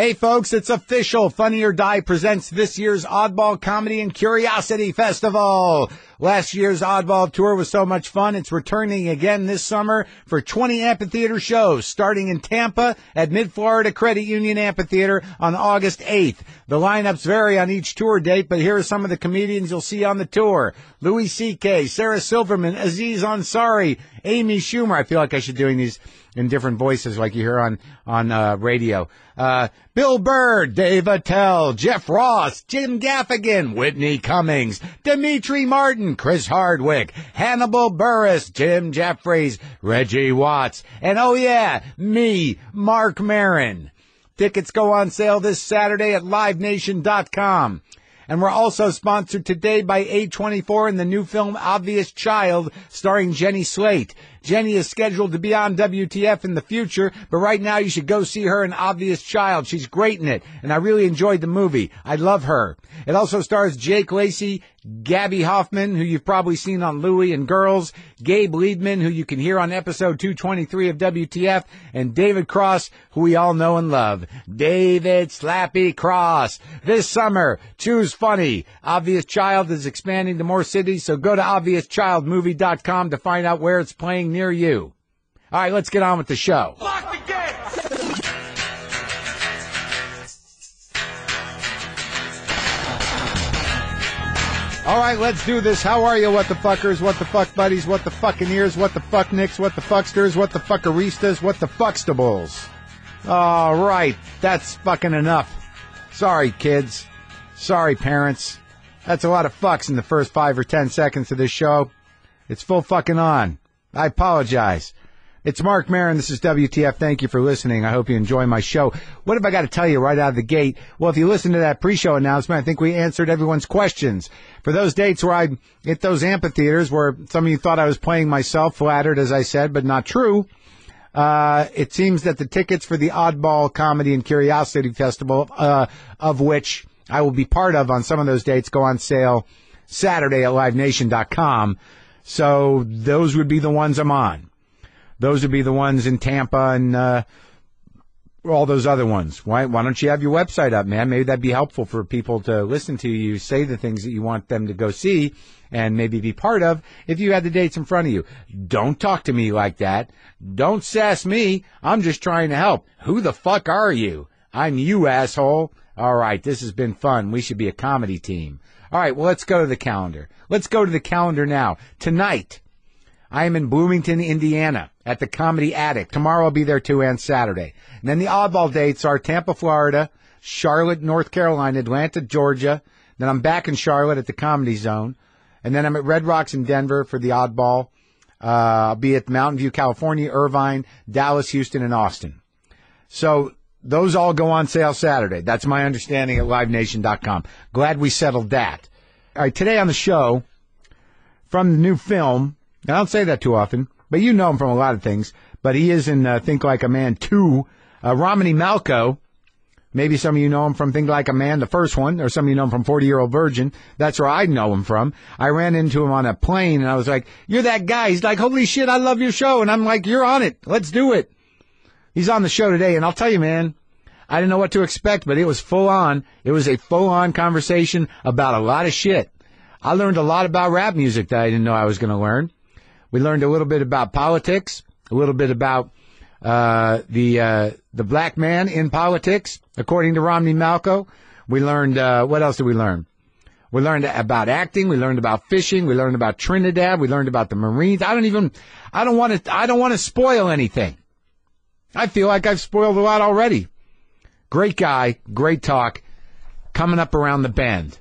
Hey, folks, it's official. Funny or Die presents this year's Oddball Comedy and Curiosity Festival. Last year's Oddball Tour was so much fun. It's returning again this summer for 20 amphitheater shows, starting in Tampa at Mid-Florida Credit Union Amphitheater on August 8th. The lineups vary on each tour date, but here are some of the comedians you'll see on the tour. Louis C.K., Sarah Silverman, Aziz Ansari, Amy Schumer. I feel like I should be doing these in different voices like you hear on radio. Bill Burr, Dave Attell, Jeff Ross, Jim Gaffigan, Whitney Cummings, Dimitri Martin, Chris Hardwick, Hannibal Buress, Jim Jeffries, Reggie Watts, and oh yeah, me, Marc Maron. Tickets go on sale this Saturday at livenation.com. And we're also sponsored today by A24 and the new film Obvious Child, starring Jenny Slate. Jenny is scheduled to be on WTF in the future, but right now you should go see her in Obvious Child. She's great in it, and I really enjoyed the movie. I love her. It also stars Jake Lacey, Gabby Hoffman, who you've probably seen on Louie and Girls, Gabe Liedman, who you can hear on episode 223 of WTF, and David Cross, who we all know and love. David Slappy Cross. This summer, choose funny. Obvious Child is expanding to more cities, so go to obviouschildmovie.com to find out where it's playing near you. All right, let's get on with the show. Lock the gate! All right, let's do this. How are you, what the fuckers, what the fuck buddies, what the fucking ears, what the fuck nicks, what the fucksters, what the fuckeristas, what the fuckstables? All right, that's fucking enough. Sorry, kids. Sorry, parents. That's a lot of fucks in the first 5 or 10 seconds of this show. It's full fucking on. I apologize. It's Marc Maron. This is WTF. Thank you for listening. I hope you enjoy my show. What have I got to tell you right out of the gate? Well, if you listen to that pre-show announcement, I think we answered everyone's questions. For those dates where I hit those amphitheaters where some of you thought I was playing myself, flattered, as I said, but not true, it seems that the tickets for the Oddball Comedy and Curiosity Festival, of which I will be part of on some of those dates, go on sale Saturday at livenation.com. So those would be the ones I'm on. Those would be the ones in Tampa and all those other ones. Why don't you have your website up, man? Maybe that'd be helpful for people to listen to you say the things that you want them to go see and maybe be part of if you had the dates in front of you. Don't talk to me like that. Don't sass me. I'm just trying to help. Who the fuck are you? I'm you, asshole. All right, this has been fun. We should be a comedy team. All right, well, let's go to the calendar. Let's go to the calendar now. Tonight, I am in Bloomington, Indiana, at the Comedy Attic. Tomorrow I'll be there, too, and Saturday. And then the oddball dates are Tampa, Florida, Charlotte, North Carolina, Atlanta, Georgia. Then I'm back in Charlotte at the Comedy Zone. And then I'm at Red Rocks in Denver for the oddball. I'll be at Mountain View, California, Irvine, Dallas, Houston, and Austin. So those all go on sale Saturday. That's my understanding at livenation.com. Glad we settled that. All right, today on the show, from the new film, and I don't say that too often, but you know him from a lot of things, but he is in Think Like a Man 2, Romany Malco. Maybe some of you know him from Think Like a Man, the first one, or some of you know him from 40-Year-Old Virgin. That's where I know him from. I ran into him on a plane, and I was like, you're that guy. He's like, holy shit, I love your show. And I'm like, you're on it. Let's do it. He's on the show today, and I'll tell you, man, I didn't know what to expect, but it was full on. It was a full-on conversation about a lot of shit. I learned a lot about rap music that I didn't know I was going to learn. We learned a little bit about politics, a little bit about the black man in politics, according to Romany Malco. We learned what else did we learn? We learned about acting. We learned about fishing. We learned about Trinidad. We learned about the Marines. I don't want to spoil anything. I feel like I've spoiled a lot already. Great guy, great talk, coming up around the bend.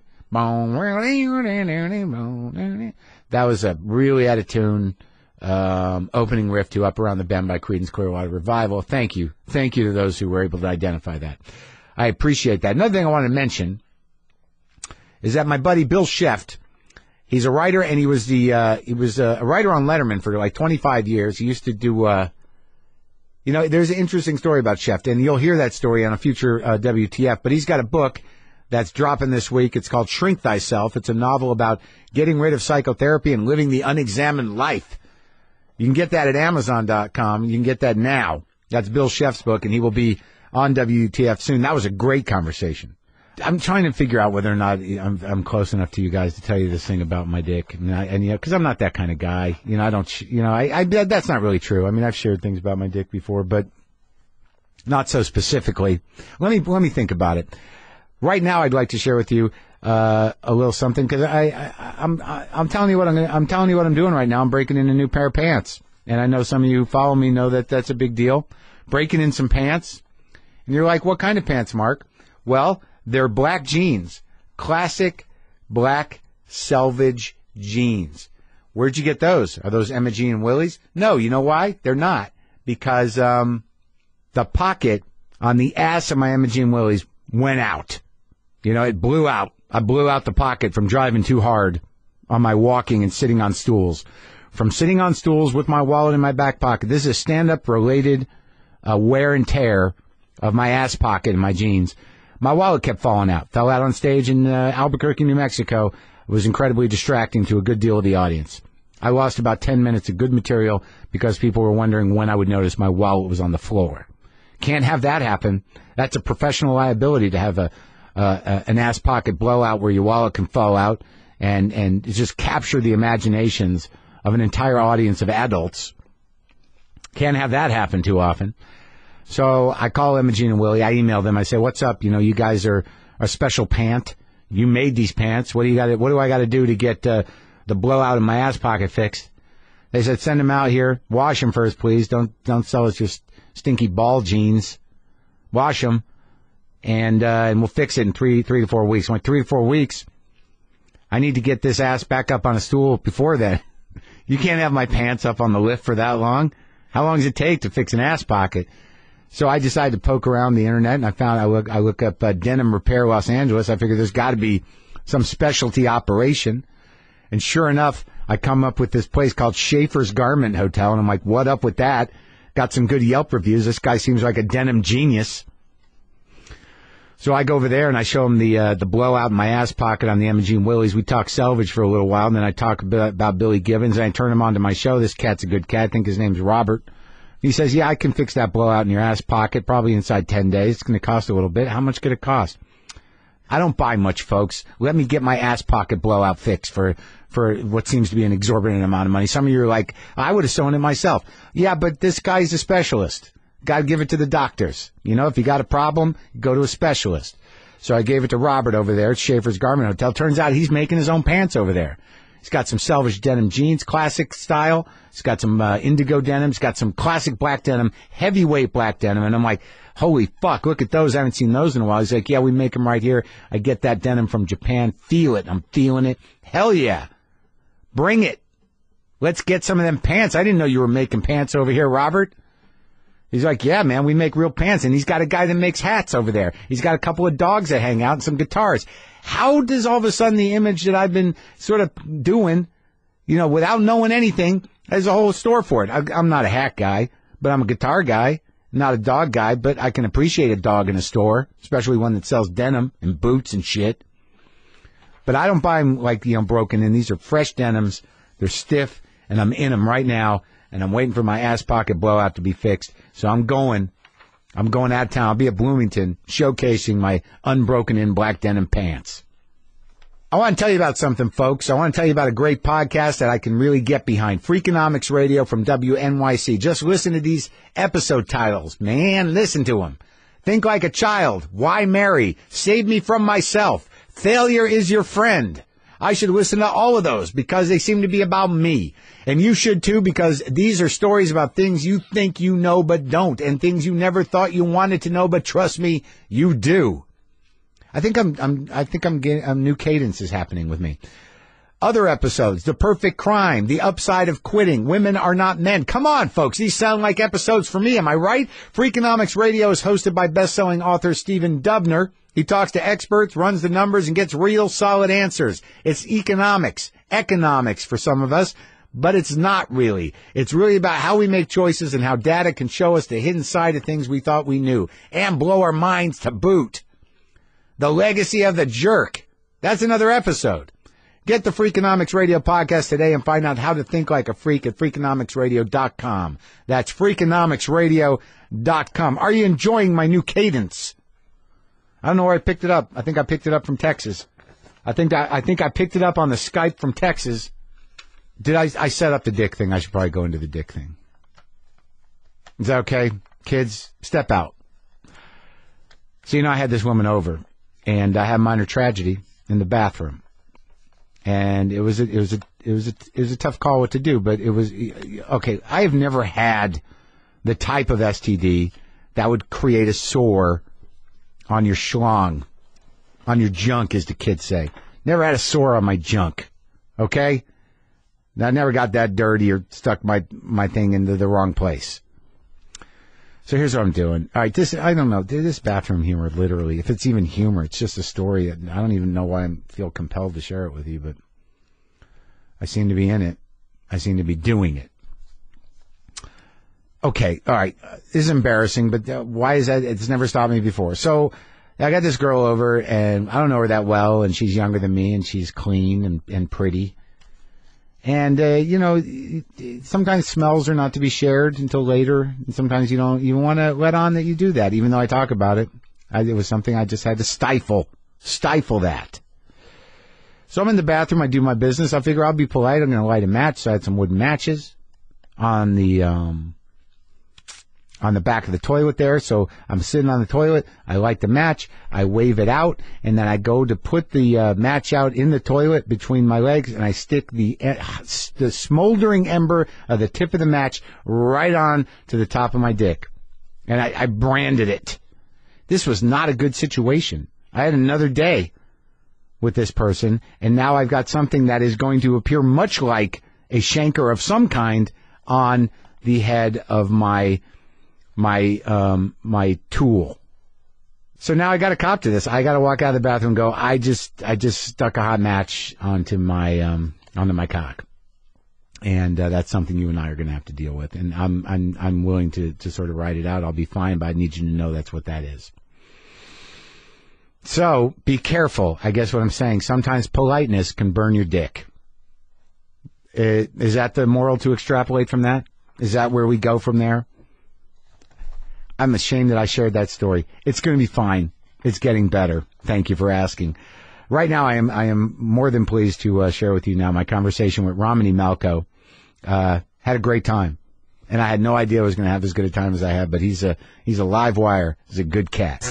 That was a really out of tune opening riff to Up Around the Bend by Creedence Clearwater Revival. Thank you. Thank you to those who were able to identify that. I appreciate that. Another thing I want to mention is that my buddy Bill Sheft, he's a writer, and he was a writer on Letterman for like 25 years. He used to do there's an interesting story about Sheft, and you'll hear that story on a future WTF, but he's got a book that's dropping this week. It's called Shrink Thyself. It's a novel about getting rid of psychotherapy and living the unexamined life. You can get that at Amazon.com. You can get that now. That's Bill Sheft's book, and he will be on WTF soon. That was a great conversation. I'm trying to figure out whether or not I'm close enough to you guys to tell you this thing about my dick, and because I'm not that kind of guy. I don't. I that's not really true. I mean, I've shared things about my dick before, but not so specifically. Let me think about it. Right now, I'd like to share with you a little something because I'm telling you what I'm telling you what I'm doing right now. I'm breaking in a new pair of pants, and I know some of you who follow me know that that's a big deal. Breaking in some pants, and you're like, what kind of pants, Mark? Well, they're black jeans, classic black selvage jeans. Where'd you get those? Are those Emma Jean and Willie's? No, you know why? They're not, because the pocket on the ass of my Emma Jean Willie's went out. It blew out. I blew out the pocket from driving too hard on my walking and sitting on stools. From sitting on stools with my wallet in my back pocket. This is a stand-up related wear and tear of my ass pocket in my jeans. My wallet kept falling out. Fell out on stage in Albuquerque, New Mexico. It was incredibly distracting to a good deal of the audience. I lost about 10 minutes of good material because people were wondering when I would notice my wallet was on the floor. Can't have that happen. That's a professional liability to have an ass pocket blowout where your wallet can fall out and just capture the imaginations of an entire audience of adults. Can't have that happen too often. So I call Emma Jean and Willie. I email them. I say, what's up? You guys are a special pant. You made these pants. What do I got to do to get the blowout in my ass pocket fixed? They said, send them out here. Wash them first, please. Don't sell us your stinky ball jeans. Wash them, and we'll fix it in 3 to 4 weeks. I'm like, 3 to 4 weeks? I need to get this ass back up on a stool before then. You can't have my pants up on the lift for that long. How long does it take to fix an ass pocket? So I decided to poke around the internet, and I look up Denim Repair Los Angeles. I figured there's got to be some specialty operation. And sure enough, I come up with this place called Schaefer's Garment Hotel, and I'm like, what up with that? Got some good Yelp reviews. This guy seems like a denim genius. So I go over there, and I show him the blowout in my ass pocket on the Emma Jean Willie's. We talk salvage for a little while, and then I talk about Billy Gibbons, and I turn him on to my show. This cat's a good cat. I think his name's Robert. He says, yeah, I can fix that blowout in your ass pocket probably inside 10 days. It's going to cost a little bit. How much could it cost? I don't buy much, folks. Let me get my ass pocket blowout fixed for what seems to be an exorbitant amount of money. Some of you are like, I would have sewn it myself. Yeah, but this guy's a specialist. Got to give it to the doctors. If you got a problem, go to a specialist. So I gave it to Robert over there at Schaefer's Garment Hotel. Turns out he's making his own pants over there. He's got some selvage denim jeans, classic style. He's got some indigo denim. He's got some classic black denim, heavyweight black denim. And I'm like, holy fuck, look at those. I haven't seen those in a while. He's like, yeah, we make them right here. I get that denim from Japan. Feel it. I'm feeling it. Hell yeah. Bring it. Let's get some of them pants. I didn't know you were making pants over here, Robert. He's like, yeah, man, we make real pants. And he's got a guy that makes hats over there. He's got a couple of dogs that hang out and some guitars. How does all of a sudden the image that I've been sort of doing, without knowing anything, there's a whole store for it? I'm not a hat guy, but I'm a guitar guy, not a dog guy, but I can appreciate a dog in a store, especially one that sells denim and boots and shit. But I don't buy them like, broken in. These are fresh denims. They're stiff, and I'm in them right now, and I'm waiting for my ass pocket blowout to be fixed. So I'm going out of town. I'll be at Bloomington showcasing my unbroken in black denim pants. I want to tell you about something, folks. I want to tell you about a great podcast that I can really get behind. Freakonomics Radio from WNYC. Just listen to these episode titles. Man, listen to them. Think Like a Child. Why Marry? Save Me From Myself. Failure is Your Friend. I should listen to all of those because they seem to be about me. And you should too, because these are stories about things you think you know but don't, and things you never thought you wanted to know, but trust me, you do. I think I'm getting a new cadence is happening with me. Other episodes, The Perfect Crime, The Upside of Quitting, Women Are Not Men. Come on, folks. These sound like episodes for me. Am I right? Freakonomics Radio is hosted by best-selling author Stephen Dubner. He talks to experts, runs the numbers, and gets real solid answers. It's economics for some of us, but it's not really. It's really about how we make choices and how data can show us the hidden side of things we thought we knew and blow our minds to boot. The Legacy of the Jerk. That's another episode. Get the Freakonomics Radio podcast today and find out how to think like a freak at Freakonomicsradio.com. That's Freakonomicsradio.com. Are you enjoying my new cadence? I don't know where I picked it up. I think I picked it up from Texas. I think I picked it up on the Skype from Texas. I set up the dick thing? I should probably go into the dick thing. Is that okay? Kids, step out. So, I had this woman over, and I had minor tragedy in the bathroom. And it was a tough call what to do, but it was okay. I have never had the type of STD that would create a sore on your schlong, on your junk, as the kids say. Never had a sore on my junk. Okay, I never got that dirty or stuck my thing into the wrong place. So here's what I'm doing. All right, I don't know. This bathroom humor, literally, if it's even humor, it's just a story. I don't even know why I feel compelled to share it with you, but I seem to be in it. I seem to be doing it. Okay, all right. This is embarrassing, but why is that? It's never stopped me before. So I got this girl over, and I don't know her that well, and she's younger than me, and she's clean and pretty. And, sometimes smells are not to be shared until later. And sometimes you don't even want to let on that you do that, even though I talk about it. It was something I just had to stifle that. So I'm in the bathroom. I do my business. I figure I'll be polite. I'm going to light a match. So I had some wooden matches on the back of the toilet there. So I'm sitting on the toilet. I light the match. I wave it out. And then I go to put the match out in the toilet between my legs. And I stick the smoldering ember of the tip of the match right on to the top of my dick. And I branded it. This was not a good situation. I had another day with this person. And now I've got something that is going to appear much like a shanker of some kind on the head of my tool. So now I got to cop to this. I got to walk out of the bathroom and go, I just stuck a hot match onto my cock. And that's something you and I are going to have to deal with. And I'm willing to sort of write it out. I'll be fine, but I need you to know that's what that is. So be careful. I guess what I'm saying, sometimes politeness can burn your dick. Is that the moral to extrapolate from that? Is that where we go from there? I'm ashamed that I shared that story. It's going to be fine. It's getting better. Thank you for asking. Right now, I am more than pleased to share with you now my conversation with Romany Malco. Had a great time, and I had no idea I was going to have as good a time as I had. But he's a live wire. He's a good cat.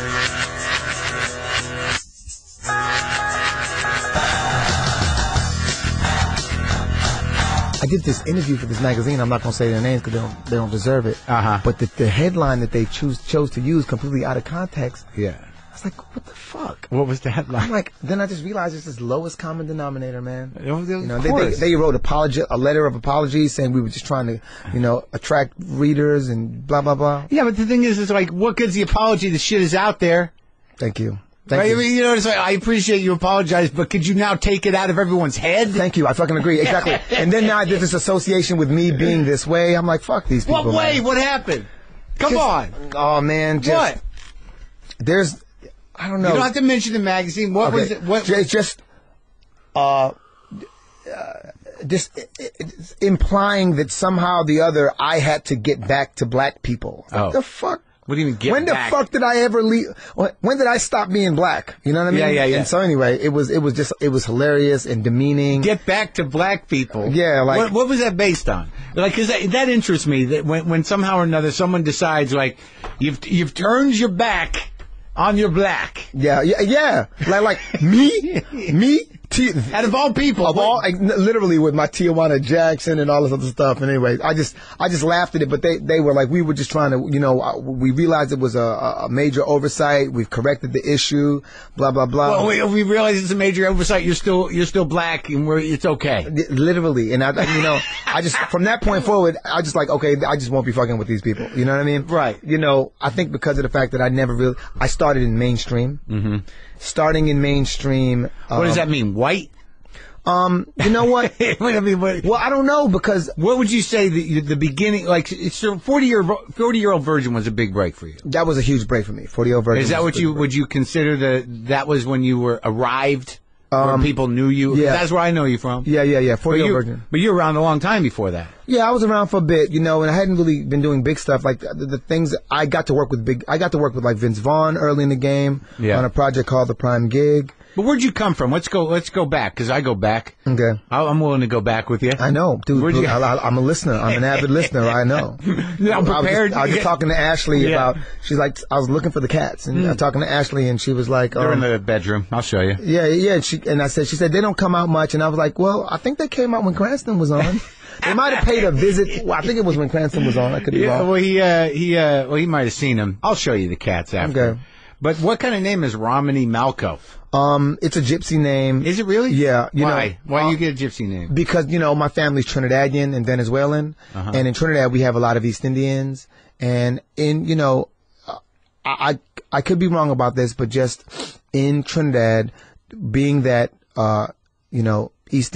I did this interview for this magazine. I'm not going to say their names because they don't deserve it. Uh-huh. But the headline that they chose to use completely out of context. Yeah. I was like, what the fuck? What was the headline? I'm like, then I just realized it's this lowest common denominator, man. They wrote a letter of apology saying we were just trying to, attract readers and blah, blah, blah. Yeah, but the thing is, it's like, what good's the apology? The shit is out there. Thank you. Right? I mean, it's like, I appreciate you apologize, but could you now take it out of everyone's head? Thank you. I fucking agree. Exactly. And then now there's this association with me being this way. I'm like, fuck these people. What way? Man. What happened? Come on. Oh, man. What? I don't know. You don't have to mention the magazine. What was it? Just implying that somehow or the other I had to get back to black people. Oh. What the fuck? What do you mean get when back? the fuck did I ever leave? When did I stop being black? You know what I mean? Yeah. And so anyway, it was hilarious and demeaning. Get back to black people. Yeah, like what was that based on? Like, cause that interests me. That when somehow or another someone decides like you've turned your back on your black. Yeah. Like me. Out of all people, literally with my Tiana Jackson and all this other stuff. And anyway, I just laughed at it, but they were like, we were just trying to, we realized it was a major oversight. We've corrected the issue, blah, blah, blah. Well, we realize it's a major oversight. You're still black and it's okay. Literally. And I just, from that point forward, I just like, okay, I just won't be fucking with these people. You know what I mean? Right. I think because of the fact that I started in mainstream. Mm-hmm. Starting in mainstream. What does that mean? White? You know what? Well, I don't know because. What would you say the beginning? Like, it's a 40-year-old virgin was a big break for you. That was a huge break for me. 40-year-old virgin. Is that what would you consider that was when you were arrived Where people knew you? Yeah. That's where I know you from. Yeah. 40-year-old virgin. But you were around a long time before that. Yeah, I was around for a bit, and I hadn't really been doing big stuff. Like the things I got to work with like Vince Vaughn early in the game on a project called The Prime Gig. But where'd you come from? Let's go back, because I go back. Okay. I'm willing to go back with you. I know, dude. I'm a listener. I'm an avid listener. I know. I'm prepared. I was just talking to Ashley about, she's like, I was looking for the cats, and I was talking to Ashley, and she was like, they're in the bedroom. I'll show you. Yeah. She said, they don't come out much, and I was like, well, I think they came out when Cranston was on. They might have paid a visit. Well, I think it was when Cranston was on. I could be wrong. Well, he might have seen him. I'll show you the cats after. Okay. But what kind of name is Romany Malco? It's a gypsy name. Is it really? Yeah. Why? Why you get a gypsy name? Because, my family's Trinidadian and Venezuelan. Uh-huh. And in Trinidad, we have a lot of East Indians. And I could be wrong about this, but just in Trinidad, being that, the East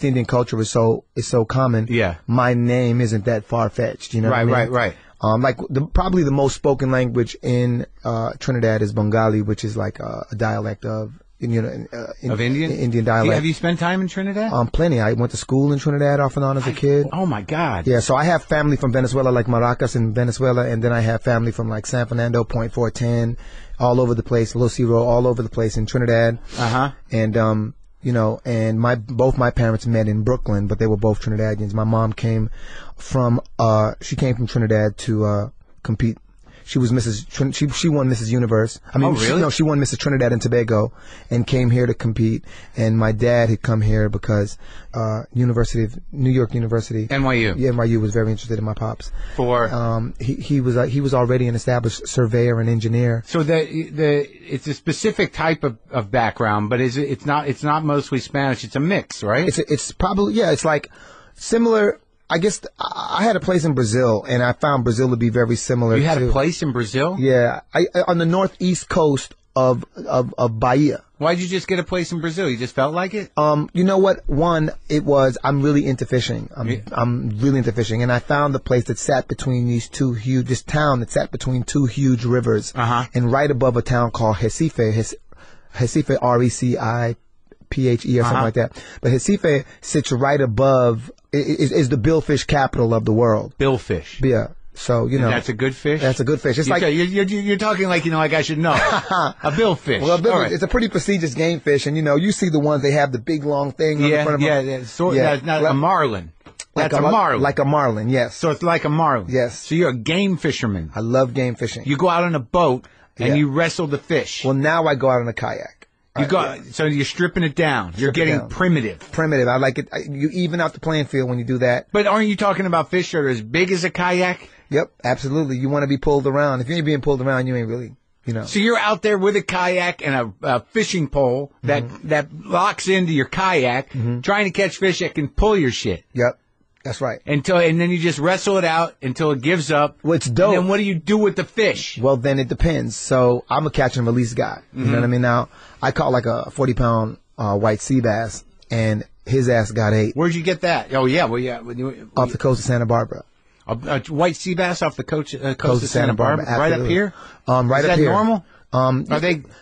Indian culture is so common. Yeah. My name isn't that far-fetched, you know what I mean? Right. Probably the most spoken language in Trinidad is Bengali, which is like a dialect of Indian? Indian dialect. Have you spent time in Trinidad? Plenty. I went to school in Trinidad off and on as a kid. Oh my God. Yeah, so I have family from Venezuela, like Maracas in Venezuela, and then I have family from like San Fernando, Point 410, all over the place, Los Ciro, all over the place in Trinidad. Uh-huh. And and both my parents met in Brooklyn, but they were both Trinidadians. My mom came from Trinidad to compete. She was she won Mrs. Universe. I mean, really? She won Mrs. Trinidad and Tobago and came here to compete. And my dad had come here because New York University, NYU. Yeah, NYU was very interested in my pops. He was already an established surveyor and engineer. So it's a specific type of background, but it's not mostly Spanish. It's a mix, right? It's probably, it's like similar. I guess I had a place in Brazil, and I found Brazil to be very similar. You had a place in Brazil? Yeah, on the northeast coast of Bahia. Why'd you just get a place in Brazil? You just felt like it? You know what? One, I'm really into fishing. I'm really into fishing, and I found the place that sat between this town that sat between two huge rivers, and right above a town called Recife, Reciphe or something like that. But Recife sits right above. Is the billfish capital of the world. Billfish. Yeah. So, And that's a good fish? That's a good fish. It's you're talking like, like I should know. A billfish. Well, it's a pretty prestigious game fish, and you see the ones, they have the big long thing on the front of them. That's not a marlin. That's a marlin. Like a marlin, yes. So it's like a marlin. Yes. So you're a game fisherman. I love game fishing. You go out on a boat and you wrestle the fish. Well, now I go out on a kayak. So you're stripping it down. You're getting primitive. Primitive. I like it. You even out the playing field when you do that. But aren't you talking about fish that are as big as a kayak? Yep, absolutely. You want to be pulled around. If you ain't being pulled around, you ain't really, So you're out there with a kayak and a fishing pole that locks into your kayak, trying to catch fish that can pull your shit. Yep. That's right. And then you just wrestle it out until it gives up. Well, it's dope. And then what do you do with the fish? Well, then it depends. So I'm a catch and release guy. You know what I mean? Now, I caught like a 40-pound white sea bass, and his ass got 8. Where'd you get that? Oh, yeah. Off the coast of Santa Barbara. A white sea bass off the coast of Santa Barbara? Absolutely. Right up here? Right up here. Is that normal?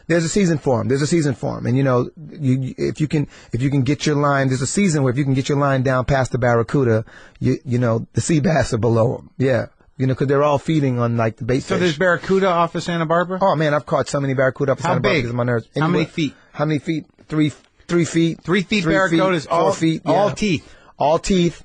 There's a season for them. And if you can get your line, there's a season where if you can get your line down past the barracuda, the sea bass are below them. Yeah. Because they're all feeding on like the bait fish. So there's barracuda off of Santa Barbara? Oh man, I've caught so many barracuda off of Santa Barbara because of my nerves. How many feet? 3 feet. 3 feet. 3 feet barracudas, 4 feet. Yeah. All teeth. All teeth.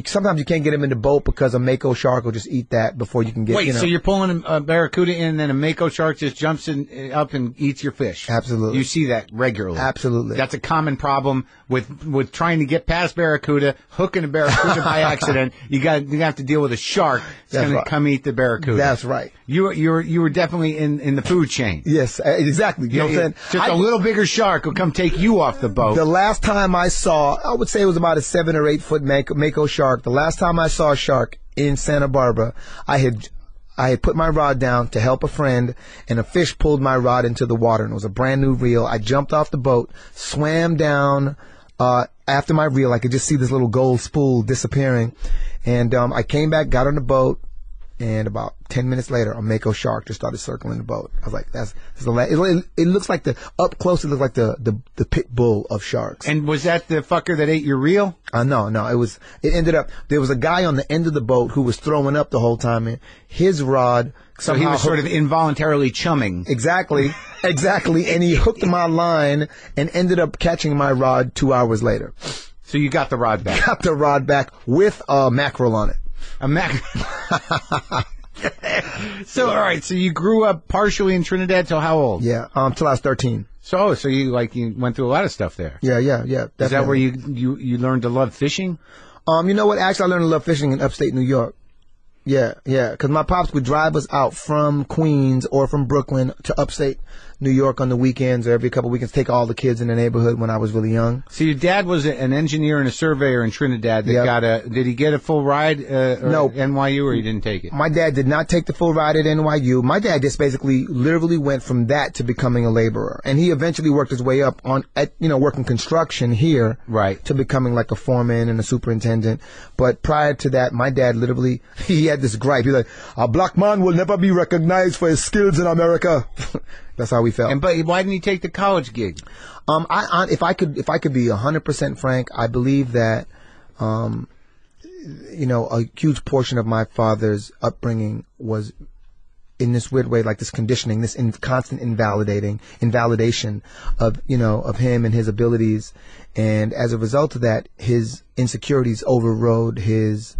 Sometimes you can't get them in the boat because a mako shark will just eat that before you can get. Wait, so you're pulling a barracuda in, and then a mako shark just jumps up and eats your fish? Absolutely. You see that regularly. Absolutely. That's a common problem with trying to get past barracuda, hooking a barracuda by accident. You have to deal with a shark that's going to come eat the barracuda. That's right. You were definitely in the food chain. Yes, exactly. You know what I'm saying? Just a little bigger shark will come take you off the boat. The last time I would say it was about a 7 or 8 foot mako shark. The last time I saw a shark in Santa Barbara, I had put my rod down to help a friend, and a fish pulled my rod into the water, and it was a brand new reel. I jumped off the boat, swam down after my reel. I could just see this little gold spool disappearing, and I came back, got on the boat, And about 10 minutes later, a mako shark just started circling the boat. I was like, that's the last. It looks like up close, it looked like the pit bull of sharks. And was that the fucker that ate your reel? No. It ended up, there was a guy on the end of the boat who was throwing up the whole time. And his rod somehow. So he was sort of involuntarily chumming. Exactly. And he hooked my line and ended up catching my rod 2 hours later. So you got the rod back? Got the rod back with a mackerel on it. A mackerel. So, all right. So you grew up partially in Trinidad till how old? Yeah, till I was 13. So you went through a lot of stuff there. Yeah. Definitely. Is that where you learned to love fishing? You know what? Actually, I learned to love fishing in upstate New York. Yeah. Because my pops would drive us out from Queens or from Brooklyn to upstate New York on the weekends or every couple of weekends, take all the kids in the neighborhood when I was really young. So your dad was an engineer and a surveyor in Trinidad that did he get a full ride no. at NYU, or he didn't take it? My dad did not take the full ride at NYU. My dad just basically literally went from that to becoming a laborer. And he eventually worked his way up working construction here. Right. To becoming like a foreman and a superintendent. But prior to that, my dad literally, he had this gripe. He's like, a black man will never be recognized for his skills in America. That's how we felt. But why didn't he take the college gig? If I could be 100% frank, I believe that, a huge portion of my father's upbringing was in this weird way, like this conditioning, this constant invalidation of him and his abilities. And as a result of that, his insecurities overrode his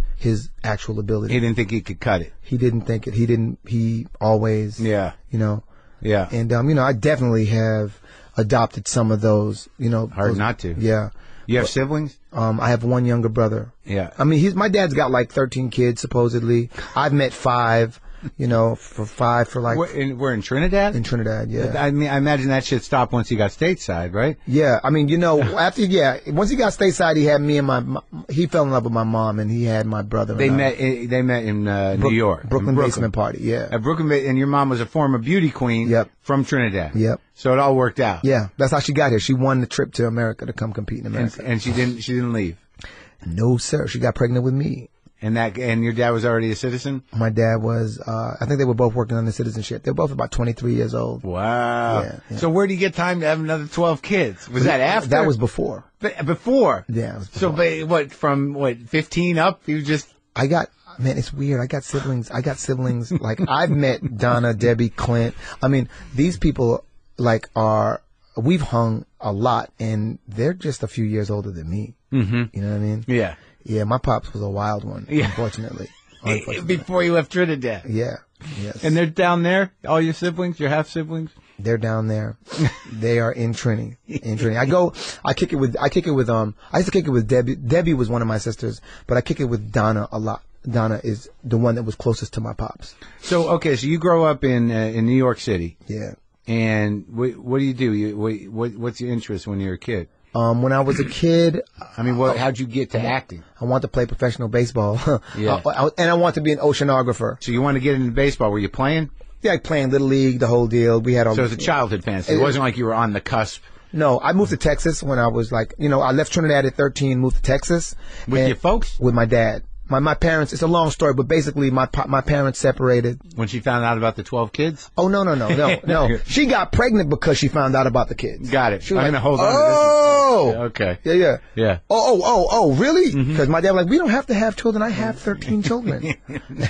actual ability. He didn't think he could cut it. He didn't think it. He always, Yeah. And, I definitely have adopted some of those, Hard not to. Yeah. You have siblings? I have one younger brother. Yeah. I mean, my dad's got like 13 kids, supposedly. I've met 5, for like. We're in Trinidad? In Trinidad, yeah. I mean, I imagine that shit stopped once he got stateside, right? Yeah. I mean, once he got stateside, he had me and he fell in love with my mom and he had my brother. They met in New York. Brooklyn Basement Party, yeah. At Brooklyn, and your mom was a former beauty queen. Yep. From Trinidad. Yep. So it all worked out. Yeah. That's how she got here. She won the trip to America to come compete in America. And she didn't leave. No, sir. She got pregnant with me. And your dad was already a citizen? My dad was, I think they were both working on the citizenship. They were both about 23 years old. Wow. Yeah. So where do you get time to have another 12 kids? Was that after? That was before. Before? Yeah, it was before. So from 15 up, you just... Man, it's weird. I got siblings. Like, I've met Donna, Debbie, Clint. I mean, these people, we've hung a lot, and they're just a few years older than me. Mm-hmm. You know what I mean? Yeah. Yeah, my pops was a wild one, unfortunately. Before you left Trinidad. Yeah. Yes. And they're down there? All your siblings? Your half-siblings? They're down there. They are in Trini. I kick it with, I used to kick it with Debbie. Debbie was one of my sisters, but I kick it with Donna a lot. Donna is the one that was closest to my pops. So you grow up in New York City. Yeah. And what do you do? What's your interest when you're a kid? When I was a kid, I mean, how'd you get to acting? I wanted to play professional baseball. Yeah. And I wanted to be an oceanographer. So you want to get into baseball? Were you playing? Yeah, like playing Little League, the whole deal. We had all. So it was a childhood fantasy. It wasn't like you were on the cusp. No, I moved to Texas when I was I left Trinidad at 13, moved to Texas. With your folks? With my dad. My parents, it's a long story, but basically my parents separated. When she found out about the 12 kids? Oh, no. She got pregnant because she found out about the kids. Got it. She was I'm like, going to hold on to this. Yeah, okay. Yeah. Oh, really? Because my dad was like, we don't have to have children. I have 13 children.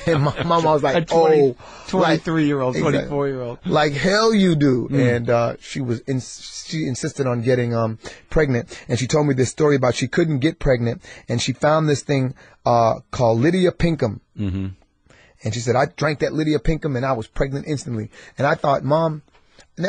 And my mom was like, a 23-year-old, 24-year-old. Like, hell you do. And she insisted on getting pregnant. And she told me this story about she couldn't get pregnant. And she found this thing called Lydia Pinkham. Mm-hmm. And she said, I drank that Lydia Pinkham and I was pregnant instantly. And I thought, Mom,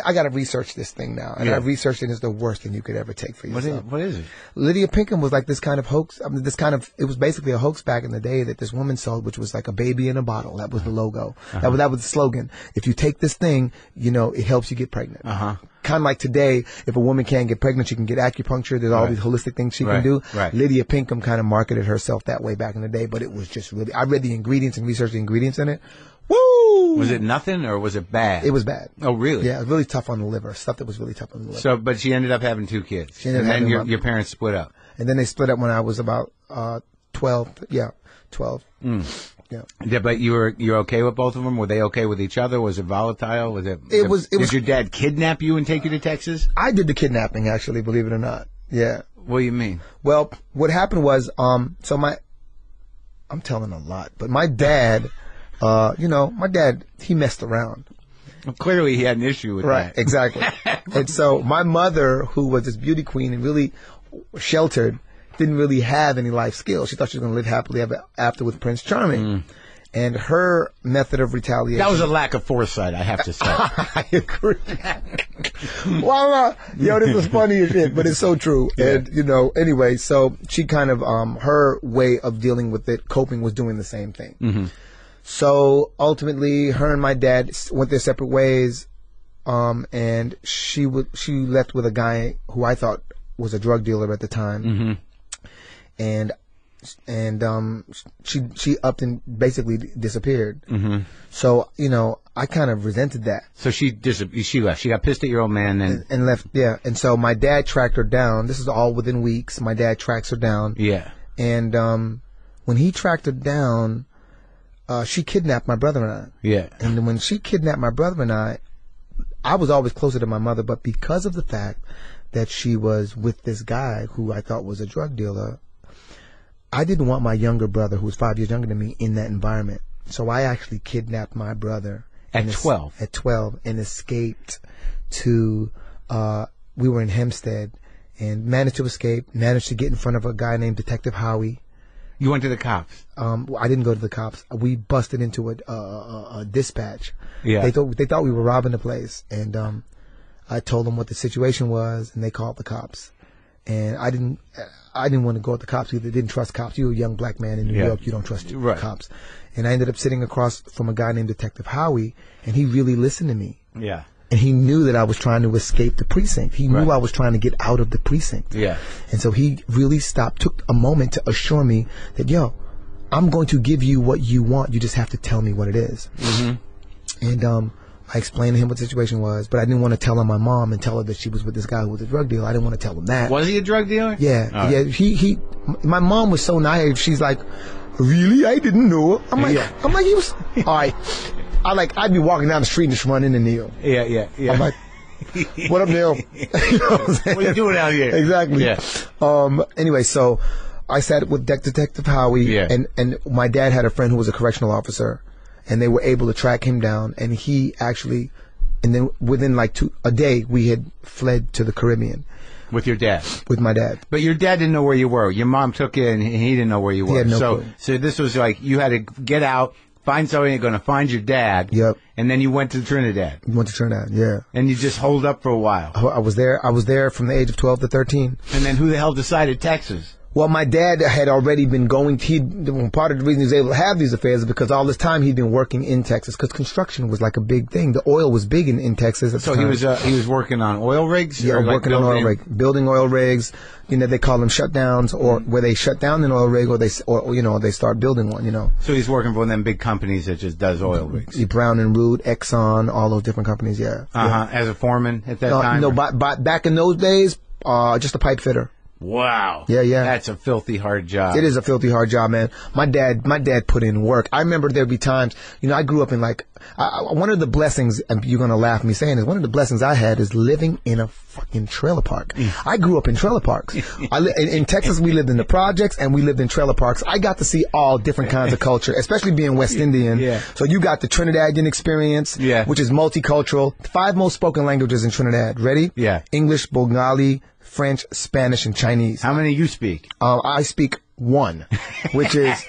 I got to research this thing now. And I researched it. It's the worst thing you could ever take for yourself. What is it? Lydia Pinkham was like this kind of hoax. I mean, it was basically a hoax back in the day that this woman sold, which was like a baby in a bottle. That was the logo. Uh-huh. That was the slogan. If you take this thing, it helps you get pregnant. Uh-huh. Kind of like today, if a woman can't get pregnant, she can get acupuncture. There's all these holistic things she can do. Right. Lydia Pinkham kind of marketed herself that way back in the day, but it was just really, I read the ingredients and researched the ingredients in it. Woo! Was it nothing or was it bad? It was bad. Oh, really? Yeah, it was really tough on the liver. Stuff that was really tough on the liver. So, but she ended up having 2 kids. And then your parents split up. And then they split up when I was about 12. Yeah, 12. Yeah. But you're okay with both of them? Were they okay with each other? Was it volatile? Did your dad kidnap you and take you to Texas? I did the kidnapping, actually, believe it or not. Yeah. What do you mean? Well, what happened was, I'm telling a lot, but my dad, he messed around. Well, clearly he had an issue with that. Right, exactly. And so my mother, who was this beauty queen and really sheltered, didn't really have any life skills. She thought she was going to live happily ever after with Prince Charming. And her method of retaliation... That was a lack of foresight, I have to say. I agree. Well, this is funny as shit, but it's so true. Yeah. And, anyway, so she kind of, her way of dealing with it, coping, was doing the same thing. Mm-hmm. So ultimately, her and my dad went their separate ways, and she left with a guy who I thought was a drug dealer at the time. Mm-hmm. And she upped and basically disappeared. Mm-hmm. So, I kind of resented that. So she left. She got pissed at your old man and left, yeah. And so my dad tracked her down. This is all within weeks. My dad tracks her down. Yeah. And when he tracked her down, she kidnapped my brother and I. Yeah. And when she kidnapped my brother and I was always closer to my mother, but because of the fact that she was with this guy who I thought was a drug dealer, I didn't want my younger brother, who was 5 years younger than me, in that environment. So I actually kidnapped my brother. At 12? At 12, and escaped to, we were in Hempstead, and managed to escape, managed to get in front of a guy named Detective Howie. You went to the cops? I didn't go to the cops. We busted into a dispatch. Yeah. They thought we were robbing the place, and I told them what the situation was, and they called the cops. And I didn't want to go with the cops either. Didn't trust cops. You're a young black man in New York. You don't trust cops. And I ended up sitting across from a guy named Detective Howie, and he really listened to me. Yeah. And he knew that I was trying to escape the precinct. He knew I was trying to get out of the precinct. Yeah. And so he really took a moment to assure me that, I'm going to give you what you want. You just have to tell me what it is. Mm-hmm. And I explained to him what the situation was, but I didn't want to tell my mom and tell her that she was with this guy who was a drug dealer. I didn't want to tell him that. Was he a drug dealer? Yeah. Oh. Yeah. My mom was so naive. She's like, really? I didn't know. I'm like, he was, all right. I'd be walking down the street and just run into Neil. Yeah. I'm like, what up, Neil? What are you doing out here? Exactly. Yeah. Anyway, so I sat with Detective Howie, and my dad had a friend who was a correctional officer, and they were able to track him down, and he actually, and then within a day, we had fled to the Caribbean. With your dad? With my dad. But your dad didn't know where you were. Your mom took you, and he didn't know where you were. He had no clue. So this was like, you had to get out, find somebody who's going to find your dad. Yep. And then you went to Trinidad. Went to Trinidad, yeah. And you just holed up for a while. I was there from the age of 12 to 13. And then who the hell decided Texas? Well, my dad had already been going. Part of the reason he was able to have these affairs is because all this time he'd been working in Texas, because construction was like a big thing. The oil was big in Texas at the time. So he was working on oil rigs. Yeah, working on oil rigs, building oil rigs. They call them shutdowns, or where they shut down an oil rig, or they start building one. So he's working for one of them big companies that just does oil rigs. Brown and Root, Exxon, all those different companies. Yeah. As a foreman at that time. No, back in those days, just a pipe fitter. Wow. Yeah. That's a filthy hard job. It is a filthy hard job, man. My dad put in work. I remember there'd be times, I grew up in one of the blessings, and you're going to laugh at me saying this, one of the blessings I had is living in a fucking trailer park. I grew up in trailer parks. In Texas, we lived in the projects, and we lived in trailer parks. I got to see all different kinds of culture, especially being West Indian. Yeah. So you got the Trinidadian experience, which is multicultural. 5 most spoken languages in Trinidad. Ready? Yeah. English, Bengali, French, Spanish, and Chinese. How many you speak? I speak 1, which is,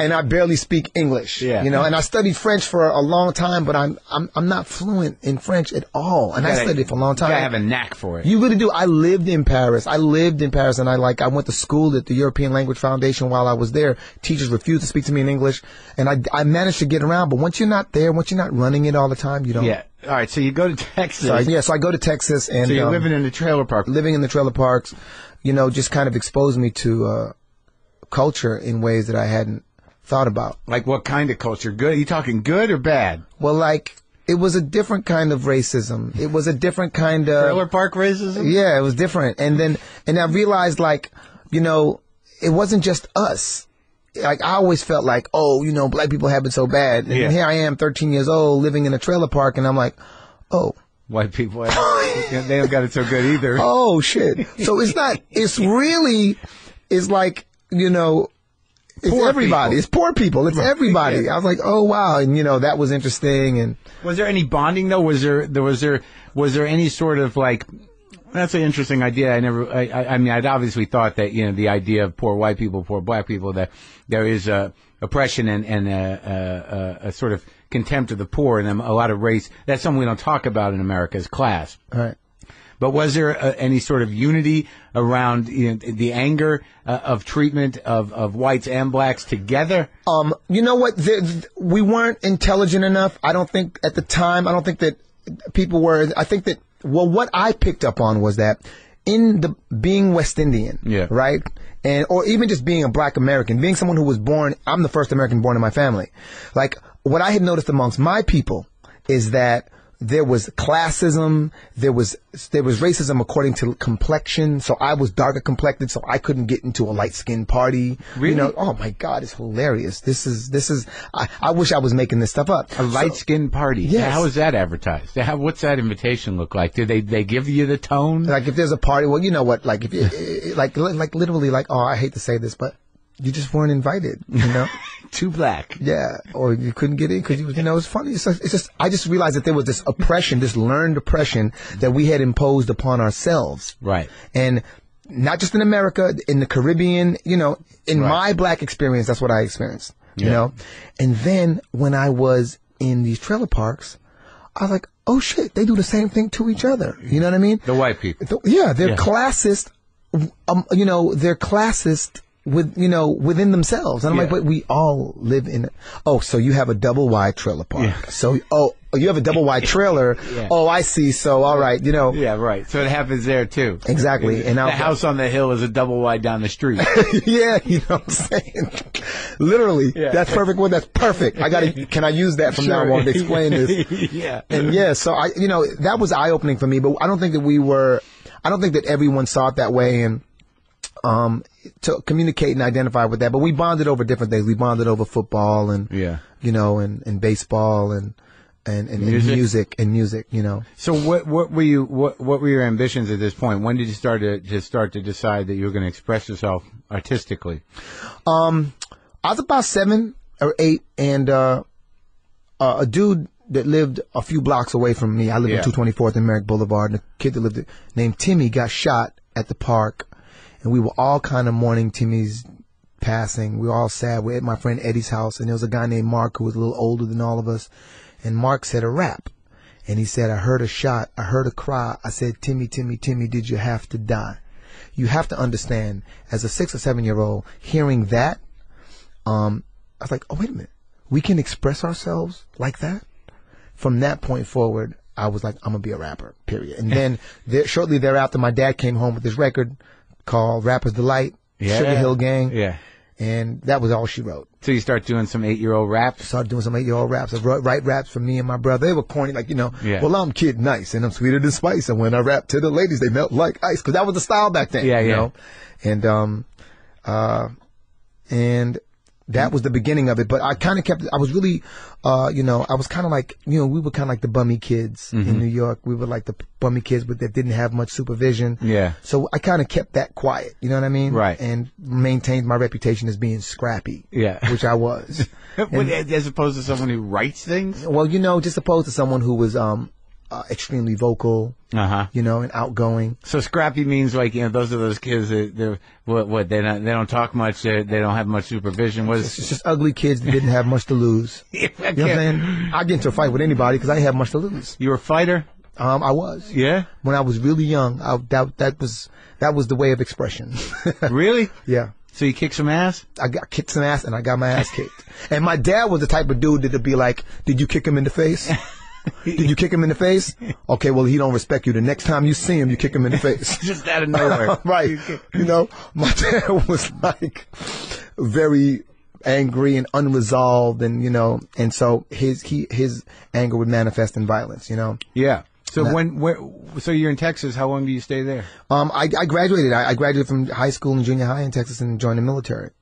and I barely speak English. Yeah. And I studied French for a long time, but I'm not fluent in French at all. And I studied it for a long time. You gotta have a knack for it. You really do. I lived in Paris, and I went to school at the European Language Foundation while I was there. Teachers refused to speak to me in English, and I managed to get around. But once you're not there, once you're not running it all the time, you don't. Yeah. All right, so you go to Texas. So I go to Texas, and so you're living in the trailer park. Living in the trailer parks, just kind of exposed me to culture in ways that I hadn't thought about. Like what kind of culture? Good? Are you talking good or bad? Well, it was a different kind of racism. It was a different kind of trailer park racism. Yeah, it was different. And I realized, it wasn't just us. like, I always felt like, oh, you know, black people have it so bad. And here I am, 13 years old, living in a trailer park, and I'm like, oh. White people, they don't got it so good either. Oh, shit. So it's not, it's like, you know, it's poor everybody. People. It's poor people. It's everybody. Yeah. I was like, oh, wow. And, you know, that was interesting. And was there any bonding, though? Was there any sort of like, that's an interesting idea. I mean, I'd obviously thought that, you know, the idea of poor white people, poor black people, that there is oppression and a sort of contempt of the poor and a lot of race. That's something we don't talk about in America, is class. All right. But was there any sort of unity around, you know, the anger of treatment of whites and blacks together? You know what? We weren't intelligent enough. I don't think at the time. I don't think that people were. I think that, well, what I picked up on was that in the being West Indian, right, and or even just being a black American, being someone who was born. I'm the first American born in my family. Like, what I had noticed amongst my people is that there was classism, there was racism according to complexion. So I was darker complected, so I couldn't get into a light skinned party. Really? You know, oh my God, it's hilarious. This is. I wish I was making this stuff up. A light skinned party. Yes. How is that advertised? What's that invitation look like? Do they give you the tone? Like, if there's a party, well, you know what? Like, if you like literally, like, oh, I hate to say this, but you just weren't invited. You know. Too black. Yeah, or you couldn't get in because, you know, it's funny. It's just, I just realized that there was this oppression, this learned oppression that we had imposed upon ourselves. Right. And not just in America, in the Caribbean, you know, in my black experience, that's what I experienced, you know. And then when I was in these trailer parks, I was like, oh shit, they do the same thing to each other. You know what I mean? The white people. They're classist, you know, they're classist within themselves. And I'm like, but we all live in so you have a double wide trailer park. Yeah. So, you have a double wide trailer. Oh, I see. So, all right, you know. Yeah, right. So it happens there too. Exactly. And the house on the hill is a double wide down the street. Yeah, you know what I'm saying? Literally. Yeah. That's perfect word. That's perfect. Can I use that from now on to explain this? Yeah. And so that was eye opening for me, but I don't think that everyone saw it that way, and to communicate and identify with that. But we bonded over different things. We bonded over football and, you know, and baseball and music, you know. So what were your ambitions at this point? When did you start to decide that you were going to express yourself artistically? I was about 7 or 8, and a dude that lived a few blocks away from me. I lived in 224th and Merrick Boulevard, and a kid that lived there named Timmy got shot at the park. And we were all kind of mourning Timmy's passing. We were all sad. We were at my friend Eddie's house, and there was a guy named Mark who was a little older than all of us. And Mark said a rap. And he said, I heard a shot. I heard a cry. I said, Timmy, Timmy, Timmy, did you have to die? You have to understand, as a 6 or 7-year-old, hearing that, I was like, oh, wait a minute. We can express ourselves like that? From that point forward, I was like, I'm going to be a rapper, period. And then shortly thereafter, my dad came home with this record called Rapper's Delight, Sugar Hill Gang. Yeah. And that was all she wrote. So you start doing some 8-year-old raps? Started doing some 8-year-old raps. I write raps for me and my brother. They were corny, like, you know, well, I'm Kid Nice and I'm sweeter than spice. And when I rap to the ladies, they melt like ice. Cause that was the style back then. You know? And that was the beginning of it. But I kind of I was really, you know, I was kind of like, you know, we were kind of like the bummy kids in New York. We were like the bummy kids that didn't have much supervision. Yeah. So I kind of kept that quiet, you know what I mean? Right. And maintained my reputation as being scrappy. Yeah. Which I was. As opposed to someone who writes things? Well, you know, just opposed to someone who was, extremely vocal, you know, and outgoing. So scrappy means, like, you know, those are those kids that they don't talk much, they don't have much supervision. It's just ugly kids that didn't have much to lose. You know what I'm saying? I get into a fight with anybody because I didn't have much to lose. You were a fighter? I was. Yeah. When I was really young, that was the way of expression. Really? Yeah. So you kicked some ass? I got kicked some ass and I got my ass kicked. And my dad was the type of dude that'd be like, "Did you kick him in the face?" Did you kick him in the face? Okay, well, he don't respect you. The next time you see him, you kick him in the face. Just out of nowhere. Right. You know, my dad was like very angry and unresolved, and, you know, and so his anger would manifest in violence, you know? Yeah. So so you're in Texas. How long do you stay there? I graduated. I graduated from high school and junior high in Texas and joined the military.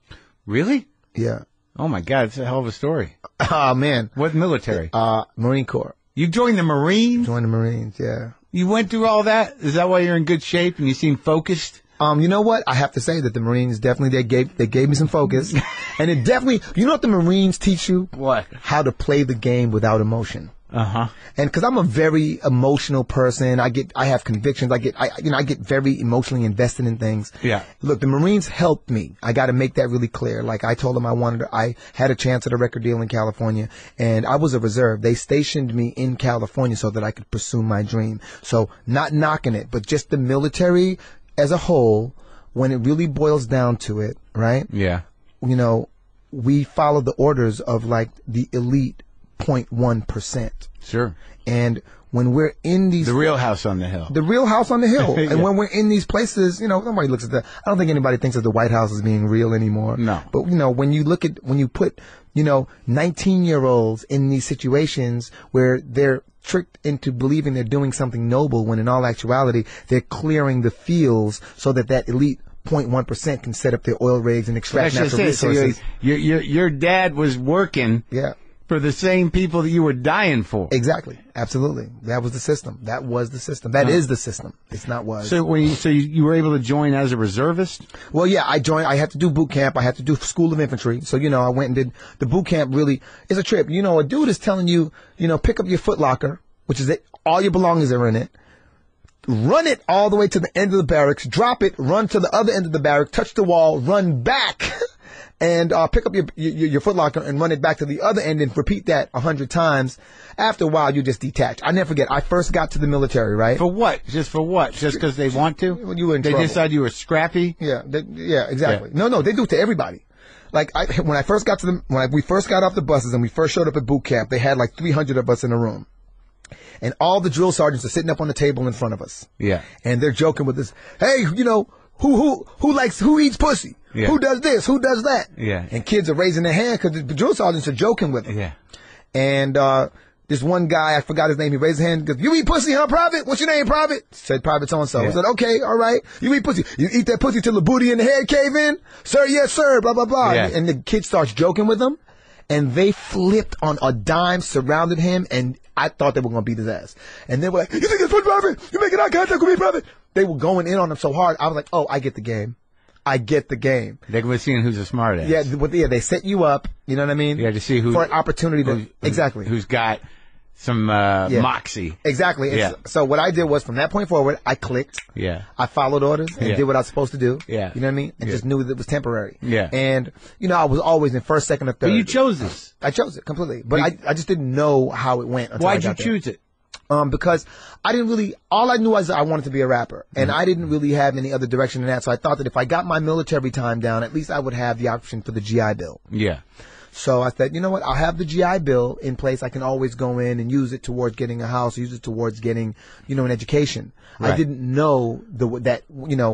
Really? Yeah. Oh my God, it's a hell of a story. Oh man. What military? Marine Corps. You joined the Marines? Joined the Marines, yeah. You went through all that? Is that why you're in good shape and you seem focused? You know what? I have to say that the Marines definitely, they gave me some focus. And it definitely, you know what the Marines teach you? What? How to play the game without emotion. Uh-huh. And because I'm a very emotional person, I have convictions. I get very emotionally invested in things. Yeah. Look, the Marines helped me. I got to make that really clear. Like I told them I had a chance at a record deal in California and I was a reserve. They stationed me in California so that I could pursue my dream. So not knocking it, but just the military as a whole, when it really boils down to it, right? Yeah. You know, we follow the orders of like the elite 0.1%. Sure. And when we're in these... The real house on the hill. The real house on the hill. Yeah. And when we're in these places, you know, nobody looks at that. I don't think anybody thinks of the White House as being real anymore. No. But, you know, when you put, 19-year-olds in these situations where they're tricked into believing they're doing something noble when in all actuality, they're clearing the fields so that elite 0.1% can set up their oil rigs and extract natural resources. So your dad was working... Yeah. For the same people that you were dying for. Exactly. Absolutely. That was the system. That was the system. That is the system. It's not was. So you were able to join as a reservist? Well, yeah, I joined. I had to do boot camp. I had to do School of Infantry. So, I went and did the boot camp. Really, it's a trip. A dude is telling you, pick up your foot locker, which is it. All your belongings are in it. Run it all the way to the end of the barracks. Drop it. Run to the other end of the barracks. Touch the wall. Run back. And pick up your foot locker and run it back to the other end and repeat that 100 times. After a while, you just detach. I never forget. I first got to the military, right? For what? Just for what? Just because they want to? When you were in they trouble. decide you were scrappy? Yeah. Exactly. Yeah. No, they do it to everybody. Like when we first got off the buses and we first showed up at boot camp, they had like 300 of us in a room. And all the drill sergeants are sitting up on the table in front of us. Yeah. And they're joking with us. Hey, who eats pussy? Yeah. Who does this? Who does that? Yeah. And kids are raising their hand because the drill sergeants are joking with them. Yeah. And this one guy, I forgot his name, he raised his hand and goes, "You eat pussy, huh, Private? What's your name, Private?" Said Private so-and-so. Yeah. I said, "Okay, all right. You eat pussy. You eat that pussy till the booty and the head cave in? Sir, yes, sir, blah, blah, blah." Yeah. And the kid starts joking with him. And they flipped on a dime, surrounded him, and I thought they were going to beat his ass. And they were like, "You think it's funny, Private? You making eye contact with me, Private?" They were going in on him so hard. I was like, "Oh, I get the game. I get the game." They were seeing who's a smart ass. Yeah, they set you up. You know what I mean? Yeah, to see who for an opportunity to exactly who's got some moxie. Exactly. Yeah. So what I did was from that point forward, I clicked. Yeah. I followed orders and did what I was supposed to do. Yeah. You know what I mean? And just knew that it was temporary. Yeah. And I was always in first, second, or third. But you chose this. I chose it completely, but I just didn't know how it went. Why'd you choose it? Because I didn't really, all I knew was I wanted to be a rapper. And I didn't really have any other direction than that. So I thought that if I got my military time down, at least I would have the option for the GI Bill. Yeah. So I said, you know what, I'll have the GI Bill in place. I can always go in and use it towards getting a house, use it towards getting, an education. Right. I didn't know that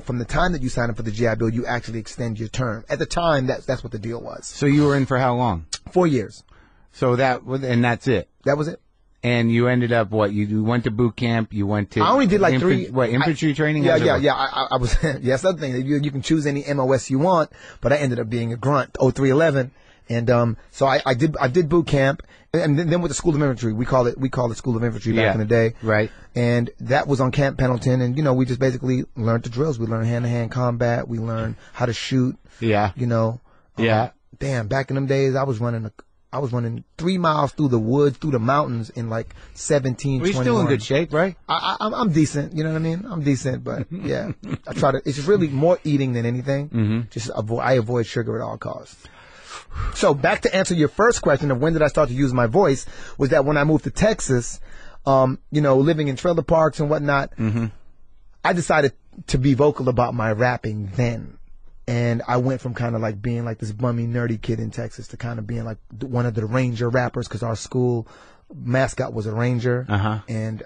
from the time that you sign up for the GI Bill, you actually extend your term. At the time, that's what the deal was. So you were in for how long? 4 years. So and that's it? That was it. And you ended up what? You went to boot camp. You went to. I only did like infantry training? Yeah. I was. That's the other thing. You can choose any MOS you want, but I ended up being a grunt. 0311, and so I did boot camp, and then with the School of Infantry, we call it School of Infantry back in the day, right? And that was on Camp Pendleton, and we just basically learned the drills. We learned hand-to-hand combat. We learned how to shoot. Yeah. Yeah. Damn, back in them days, I was running 3 miles through the woods, through the mountains in like 17, Well, you're still in good shape, right? I'm decent. You know what I mean? I'm decent, but yeah, I try to. It's just really more eating than anything. Mm-hmm. Just I avoid sugar at all costs. So back to answer your first question of when did I start to use my voice was that when I moved to Texas, living in trailer parks and whatnot, I decided to be vocal about my rapping then. And I went from kind of like being like this bummy, nerdy kid in Texas to kind of being like one of the Ranger rappers because our school mascot was a ranger, and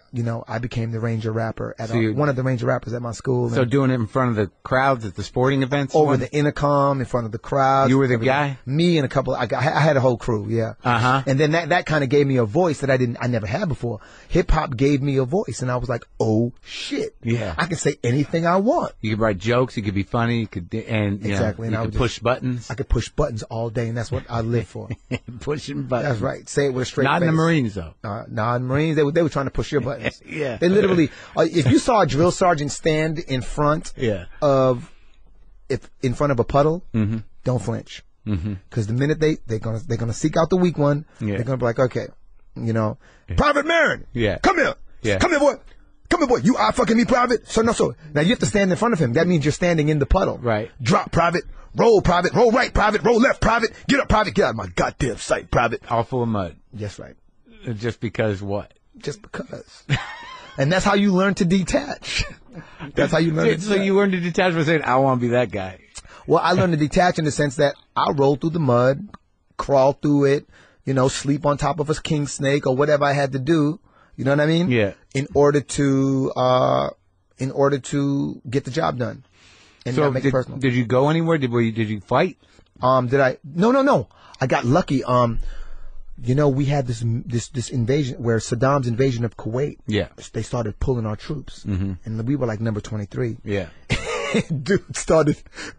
I became the ranger rapper at one of the ranger rappers at my school. So doing it in front of the crowds at the sporting events, over the intercom, in front of the crowd. You were the guy. Me and a couple. I had a whole crew, yeah. And then that kind of gave me a voice that I never had before. Hip hop gave me a voice, and I was like, oh shit, yeah, I can say anything I want. You could write jokes. You could be funny. You could exactly. You could push buttons. I could push buttons all day, and that's what I live for. Pushing buttons. That's right. Say it with a straight Not face. in the Marines, though. Nah, in the Marines, they were trying to push your buttons. Yeah. They literally, if you saw a drill sergeant stand in front of a puddle, don't flinch. Because the minute they're gonna seek out the weak one, they're gonna be like, okay, Private Maron, come here, come here, boy. Come here, boy. You are fucking me, Private. So now you have to stand in front of him. That means you're standing in the puddle. Right. Drop, Private. Roll, Private. Roll right, Private. Roll left, Private. Get up, Private. Get out of my goddamn sight, Private. All full of mud. Yes, right. Just because what? Just because. And that's how you learn to detach. That's how you learn to detach. So you learned to detach by saying, I want to be that guy. Well, I learned to detach in the sense that I'll roll through the mud, crawl through it, sleep on top of a king snake or whatever I had to do. You know what I mean? Yeah. In order to get the job done. And so not make it personal. Did you go anywhere? Did you fight? Did I? No. I got lucky. We had this invasion where Saddam's invasion of Kuwait. Yeah. They started pulling our troops, and we were like number 23. Yeah.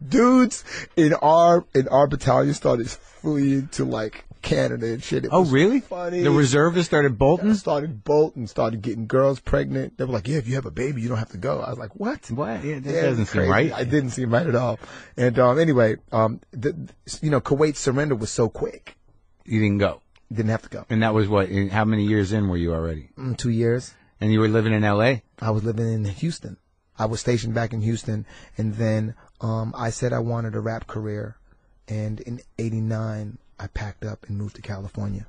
Dudes in our battalion started fleeing to like Canada and shit. It was really? Funny. The reservists started bolting? Started getting girls pregnant. They were like, yeah, if you have a baby, you don't have to go. I was like, what? What? Yeah, that doesn't seem right. It didn't seem right at all. And anyway, Kuwait's surrender was so quick. You didn't go? Didn't have to go. And that was what? How many years in were you already? 2 years. And you were living in L.A.? I was living in Houston. I was stationed back in Houston. And then I said I wanted a rap career. And in '89, I packed up and moved to California.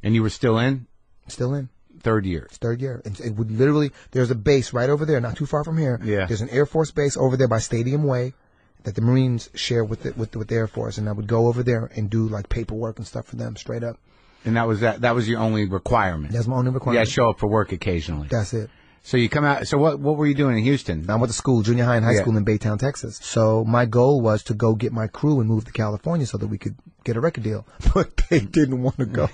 And you were still in? Still in. Third year. It's third year. And it would literally, there's a base right over there, not too far from here. Yeah. There's an Air Force base over there by Stadium Way that the Marines share with the Air Force. And I would go over there and do like paperwork and stuff for them straight up. And that was your only requirement? That's my only requirement. Yeah, show up for work occasionally. That's it. So you come out, so what were you doing in Houston? I went to school, junior high and high school in Baytown, Texas. So my goal was to go get my crew and move to California so that we could get a record deal. But they didn't want to go.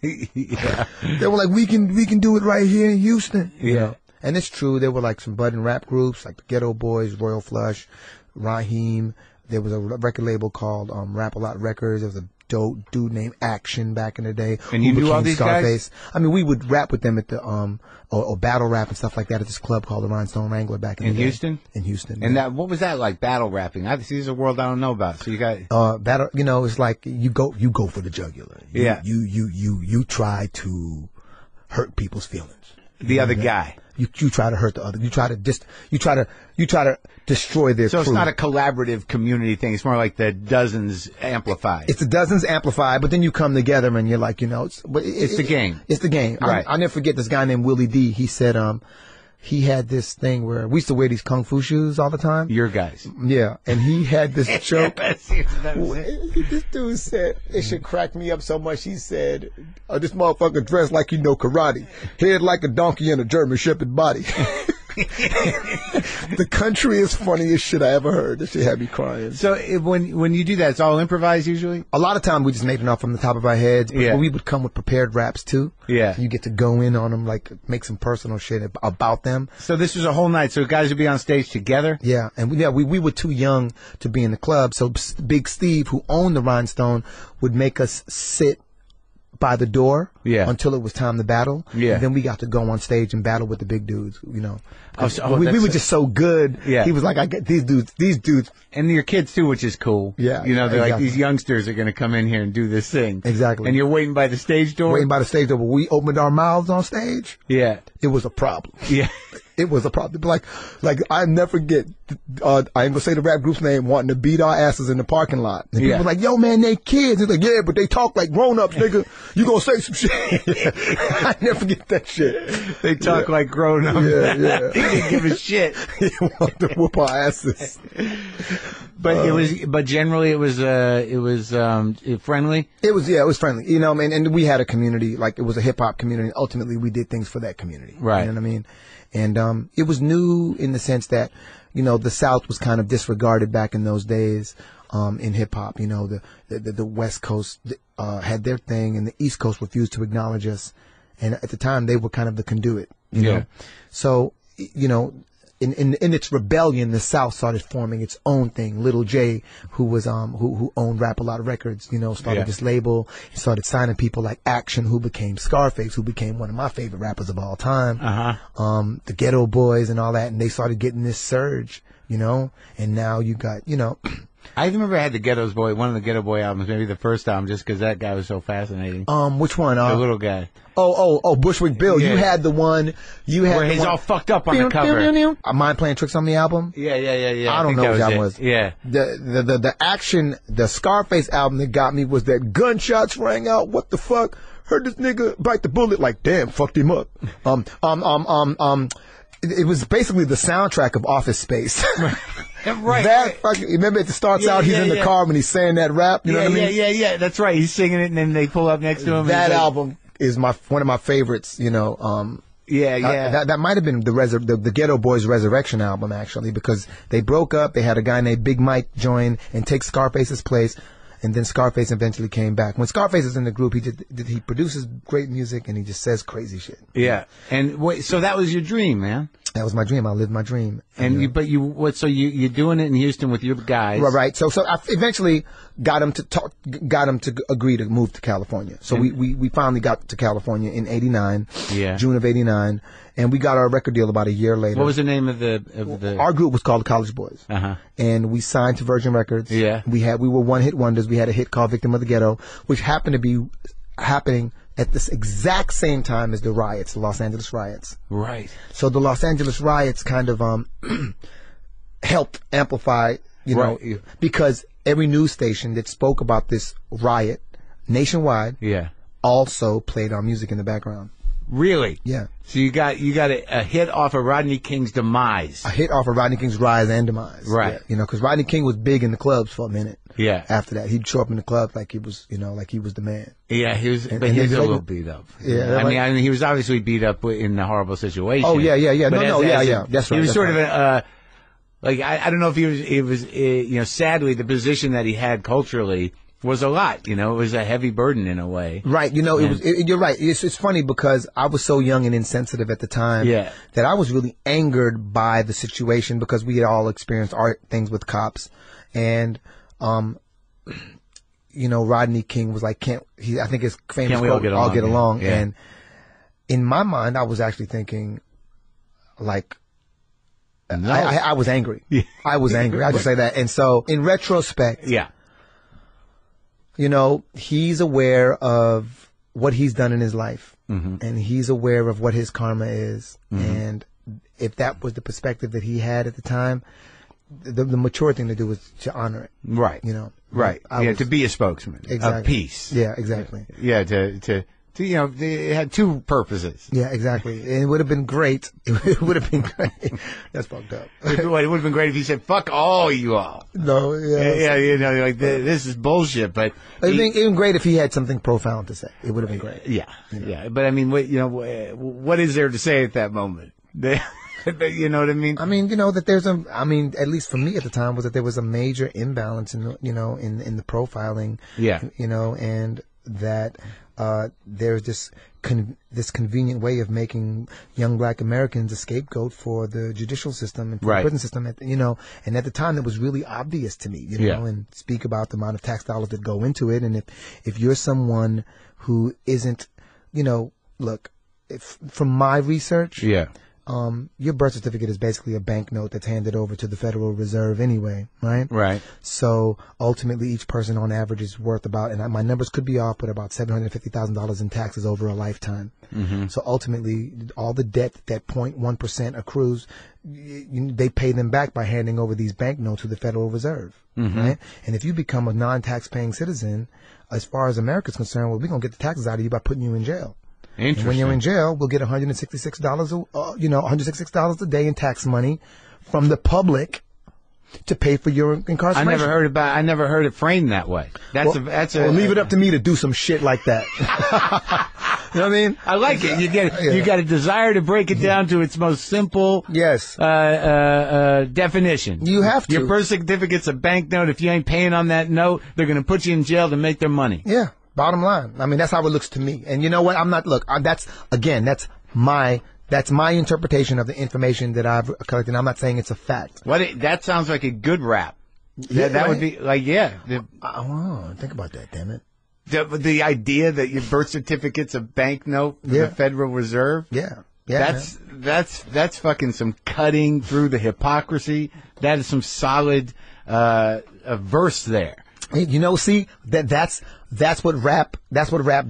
Yeah. They were like, we can do it right here in Houston. Yeah. And it's true. There were like some budding rap groups like the Ghetto Boys, Royal Flush, Raheem. There was a record label called Rap A Lot Records. There was a dope dude named Action back in the day. And you knew all these Scarface. guys? I mean, we would rap with them at the or battle rap and stuff like that at this club called the Rhinestone Wrangler back in the day. Houston? In Houston. And what was that like, battle rapping? This is a world I don't know about. So you got battle. It's like you go for the jugular. You try to hurt people's feelings. The other guy. You try to hurt the other. You try to destroy their crew. So it's not a collaborative community thing. It's more like the Dozens amplified. It's the Dozens amplified, but then you come together and you're like, it's the game. It's the game. Right. I'll never forget this guy named Willie D. He said, he had this thing where we used to wear these kung fu shoes all the time. Your guys. Yeah. And he had this joke. This dude said, it should crack me up so much. He said, this motherfucker dressed like he know karate. Head like a donkey and a German shepherd body. The country is funniest shit I ever heard. This shit had me crying. So when you do that, it's all improvised usually? A lot of time we just make it off from the top of our heads. But we would come with prepared raps too. Yeah. So you get to go in on them, like make some personal shit about them. So this was a whole night. So guys would be on stage together? Yeah. And we were too young to be in the club. So Big Steve, who owned the Rhinestone, would make us sit by the door until it was time to battle. Yeah. And then we got to go on stage and battle with the big dudes, we were just so good. Yeah. He was like, I get these dudes. And your kids too, which is cool. Yeah. They're like, these youngsters are going to come in here and do this thing. Exactly. And you're waiting by the stage door? Waiting by the stage door. But we opened our mouths on stage. Yeah. It was a problem. Yeah. It was a problem. Like I never forget, I ain't gonna say the rap group's name, wanting to beat our asses in the parking lot. And people were like, yo man, they kids. He's like, yeah, but they talk like grown-ups, nigga. You gonna say some shit. I never forget that shit. They talk like grown-ups. Yeah. They didn't give a shit. He wanted to whoop our asses. But but generally it was friendly. It was friendly. You know, I mean, and we had a community, like it was a hip hop community. Ultimately, we did things for that community. Right. You know what I mean? And it was new in the sense that, you know, the South was kind of disregarded back in those days. In hip hop, you know, the West Coast had their thing, and the East Coast refused to acknowledge us. And at the time, they were kind of the conduit. You know? So, you know, in its rebellion, the South started forming its own thing. Little J, who was who owned Rap A Lot Records, you know, started this label. He started signing people like Action, who became Scarface, who became one of my favorite rappers of all time. The Ghetto Boys and all that, and they started getting this surge, you know. And now you got, you know. I remember I had one of the Ghetto Boy albums, maybe the first album, just because that guy was so fascinating. Which one? The little guy. Oh, Bushwick Bill. Yeah. You had the one. Where he's all fucked up on the cover. Mind Playing Tricks on the album? Yeah. I don't know what that was. Yeah. The Action, the Scarface album that got me was that Gunshots Rang Out. What the fuck? Heard this nigga bite the bullet. Like, damn, fucked him up. It was basically the soundtrack of Office Space. Right. That fucking, remember it starts out, he's in the car when he's saying that rap, you know what I mean? Yeah, that's right. He's singing it and then they pull up next to him. That album is one of my favorites, you know. That might have been the Ghetto Boys Resurrection album, actually, because they broke up. They had a guy named Big Mike join and take Scarface's place. And then Scarface eventually came back. When Scarface is in the group, he produces great music and he just says crazy shit. Yeah. And so that was your dream, man. That was my dream. I lived my dream. And you're doing it in Houston with your guys. Right. So I eventually got him to agree to move to California. So we finally got to California in '89. Yeah. June of '89. And we got our record deal about a year later. What was the name of the? Our group was called the College Boys. And we signed to Virgin Records. Yeah. We were one-hit wonders. We had a hit called Victim of the Ghetto, which happened to be happening at this exact same time as the riots, the Los Angeles riots. Right. So the Los Angeles riots kind of helped amplify, you know, because every news station that spoke about this riot nationwide also played our music in the background. Really? Yeah. So you got a hit off of Rodney King's demise. A hit off of Rodney King's rise and demise. Right. Yeah. You know, because Rodney King was big in the clubs for a minute. Yeah. After that, he'd show up in the club like he was, you know, like he was the man. Yeah, he was, but he was a little beat up. Yeah. I mean, he was obviously beat up in a horrible situation. Oh yeah. That's right. He was sort of like I don't know if he was you know, sadly the position that he had culturally was a lot, you know, it was a heavy burden in a way. Right, you know, you're right. It's funny because I was so young and insensitive at the time that I was really angered by the situation because we had all experienced things with cops. And, you know, Rodney King was like, I think his famous quote, all get along. Yeah. And in my mind, I was actually thinking, like, no. I was angry. Yeah. I was angry. I just say that. And so, in retrospect, you know, he's aware of what he's done in his life, and he's aware of what his karma is. And if that was the perspective that he had at the time, the mature thing to do was to honor it. Right. You know. Right. To be a spokesman of peace. Yeah, exactly. Yeah, to you know, it had two purposes. Yeah, exactly. And it would have been great. It would have been great. That's fucked up. It would have been great if he said, fuck all you all. No, yeah. Yeah, you know, like, this is bullshit, but... It would have been great if he had something profound to say. It would have been great. Yeah, you know? Yeah. But I mean, what is there to say at that moment? You know what I mean? I mean, you know, that at least for me at the time, was that there was a major imbalance in, you know, in the profiling. Yeah. You know, and that... there's this convenient way of making young black Americans a scapegoat for the judicial system and for the prison system, you know. And at the time, it was really obvious to me, you know, and speak about the amount of tax dollars that go into it. And if you're someone who isn't, you know, look, from my research, your birth certificate is basically a banknote that's handed over to the Federal Reserve anyway, right? Right. So ultimately, each person on average is worth about, and my numbers could be off, but about $750,000 in taxes over a lifetime. So ultimately, all the debt that 0.1% accrues, they pay them back by handing over these banknotes to the Federal Reserve, right? And if you become a non-tax-paying citizen, as far as America's concerned, well, we're gonna get the taxes out of you by putting you in jail. And when you're in jail, we'll get $166 a day in tax money from the public to pay for your incarceration. I never heard it framed that way. Well, leave it up to me to do some shit like that. You know what I mean? I like it. You got a desire to break it down to its most simple definition. You have to. Your birth certificate's a banknote. If you ain't paying on that note, they're going to put you in jail to make their money. Yeah. Bottom line. I mean, that's how it looks to me. And you know what? That's my interpretation of the information that I've collected. I'm not saying it's a fact. That sounds like a good rap. Yeah, that would be like, yeah. Think about that, damn it. The idea that your birth certificate's a banknote for the Federal Reserve. Yeah. That's fucking some cutting through the hypocrisy. That is some solid verse there. You know, see, that's what rap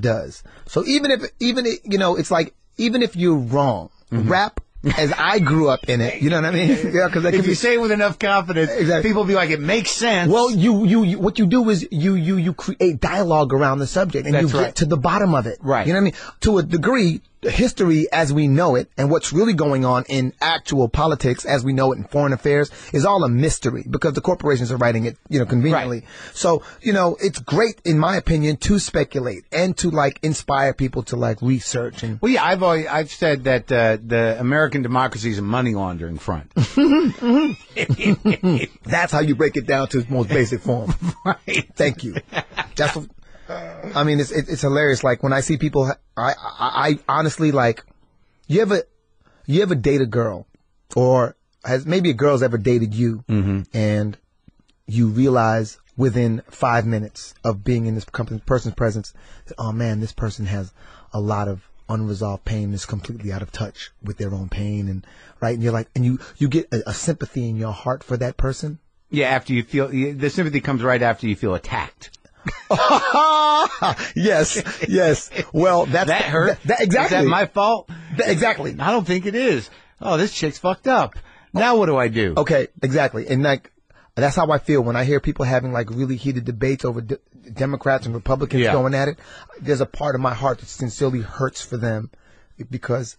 does. So even if it's like, even if you're wrong, rap, as I grew up in it, you know what I mean? Yeah, because if you say it with enough confidence, people be like, it makes sense. Well, you what you do is you create dialogue around the subject, and get to the bottom of it. Right. You know what I mean? To a degree, history as we know it and what's really going on in actual politics as we know it in foreign affairs is all a mystery because the corporations are writing it, conveniently. Right. So, it's great, in my opinion, to speculate and to inspire people to research. And well, yeah, I've said that the American democracy is a money laundering front. That's how you break it down to its most basic form. Right. Thank you. That's what, I mean, it's hilarious. Like when I see people, I honestly you ever date a girl, or maybe a girl's ever dated you, and you realize within 5 minutes of being in this person's presence that, oh man, this person has a lot of unresolved pain, is completely out of touch with their own pain, and you're like, and you get a sympathy in your heart for that person. Yeah, after you feel the sympathy comes right after you feel attacked. Yes. Well, that hurt. Exactly. Is that my fault? Exactly. I don't think it is. Oh, this chick's fucked up. Now what do I do? Okay, exactly. And that's how I feel when I hear people having really heated debates over Democrats and Republicans going at it. There's a part of my heart that sincerely hurts for them because,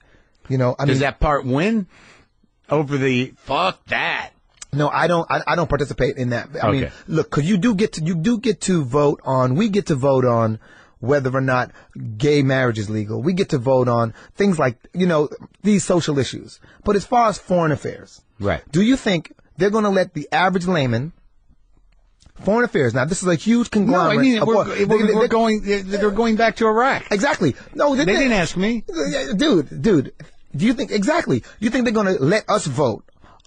does that part win over the fuck that? No, I don't participate in that. I mean, look, cause we get to vote on whether or not gay marriage is legal. We get to vote on things like, these social issues. But as far as foreign affairs, right? Do you think they're going to let the average layman, foreign affairs? Now, this is a huge conglomerate. No, I mean, they're going back to Iraq. Exactly. No, they didn't ask me. Dude, do you think they're going to let us vote?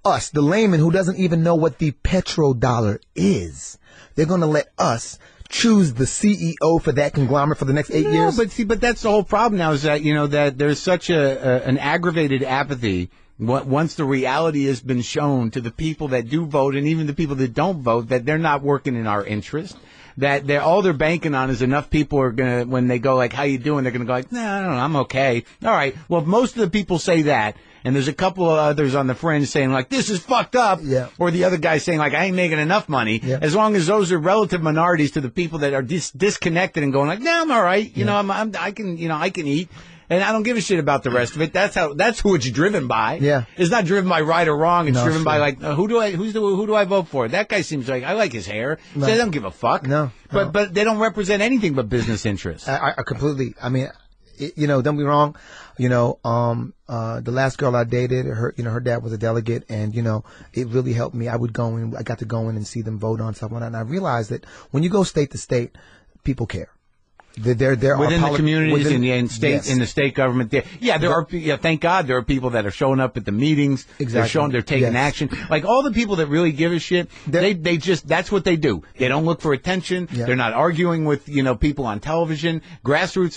Us, the layman who doesn't even know what the petrodollar is. They're going to let us choose the CEO for that conglomerate for the next 8 years? But that's the whole problem now is that, that there's such an aggravated apathy once the reality has been shown to the people that do vote and even the people that don't vote that they're not working in our interest. That all they're banking on is enough people are going to, when they go how you doing? They're going to go nah, I don't know, I'm okay. All right. Well, if most of the people say that, and there's a couple of others on the fringe saying this is fucked up, or the other guy saying I ain't making enough money, as long as those are relative minorities to the people that are disconnected and going nah, I'm all right. I can eat. And I don't give a shit about the rest of it. That's who it's driven by. Yeah. It's not driven by right or wrong. It's driven by who do I vote for? That guy seems like I like his hair. No. So they don't give a fuck. No. But they don't represent anything but business interests. I completely. I mean, don't be wrong. The last girl I dated, her dad was a delegate, and it really helped me. I got to go in and see them vote on stuff, and I realized that when you go state to state, people care. There within are the communities in the state government. There are. Thank God there are people that are showing up at the meetings. Exactly. They're taking action. Like all the people that really give a shit. They just that's what they do. They don't look for attention. Yeah. They're not arguing with people on television, grassroots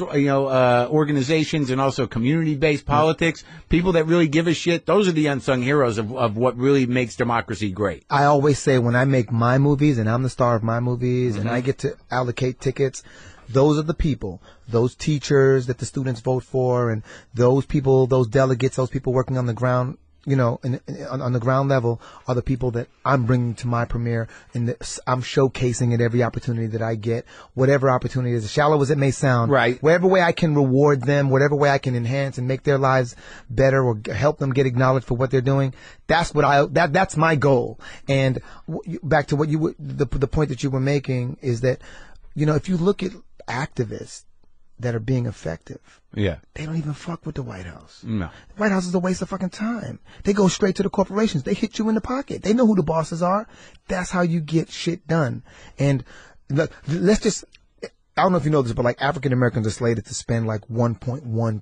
organizations, and also community-based politics. People that really give a shit. Those are the unsung heroes of what really makes democracy great. I always say when I make my movies and I'm the star of my movies and I get to allocate tickets. Those are the people, those teachers that the students vote for, and those people, those delegates, those people working on the ground, on the ground level are the people that I'm bringing to my premiere, and that I'm showcasing at every opportunity that I get, whatever opportunity is, as shallow as it may sound, right? Whatever way I can reward them, whatever way I can enhance and make their lives better or help them get acknowledged for what they're doing. That's that's my goal. And back to what the point that you were making is that, if you look at activists that are being effective, they don't even fuck with the White House. No. The White House is a waste of fucking time. They go straight to the corporations. They hit you in the pocket. They know who the bosses are. That's how you get shit done. And look, I don't know if you know this, but like African Americans are slated to spend like $1.1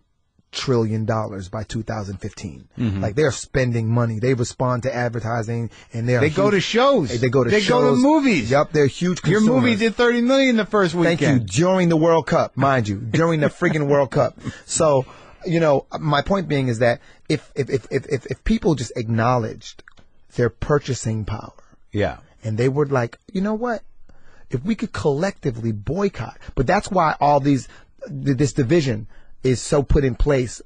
trillion by 2015. Like they're spending money. They respond to advertising, and they go to shows. They go to movies. Yep, they're huge consumers. Your movie did $30 million the first weekend. Thank you. During the World Cup, mind you, during the friggin' World Cup. So, my point being is that if people just acknowledged their purchasing power, and they were like, you know what, if we could collectively boycott, but that's why all this division is so put in place,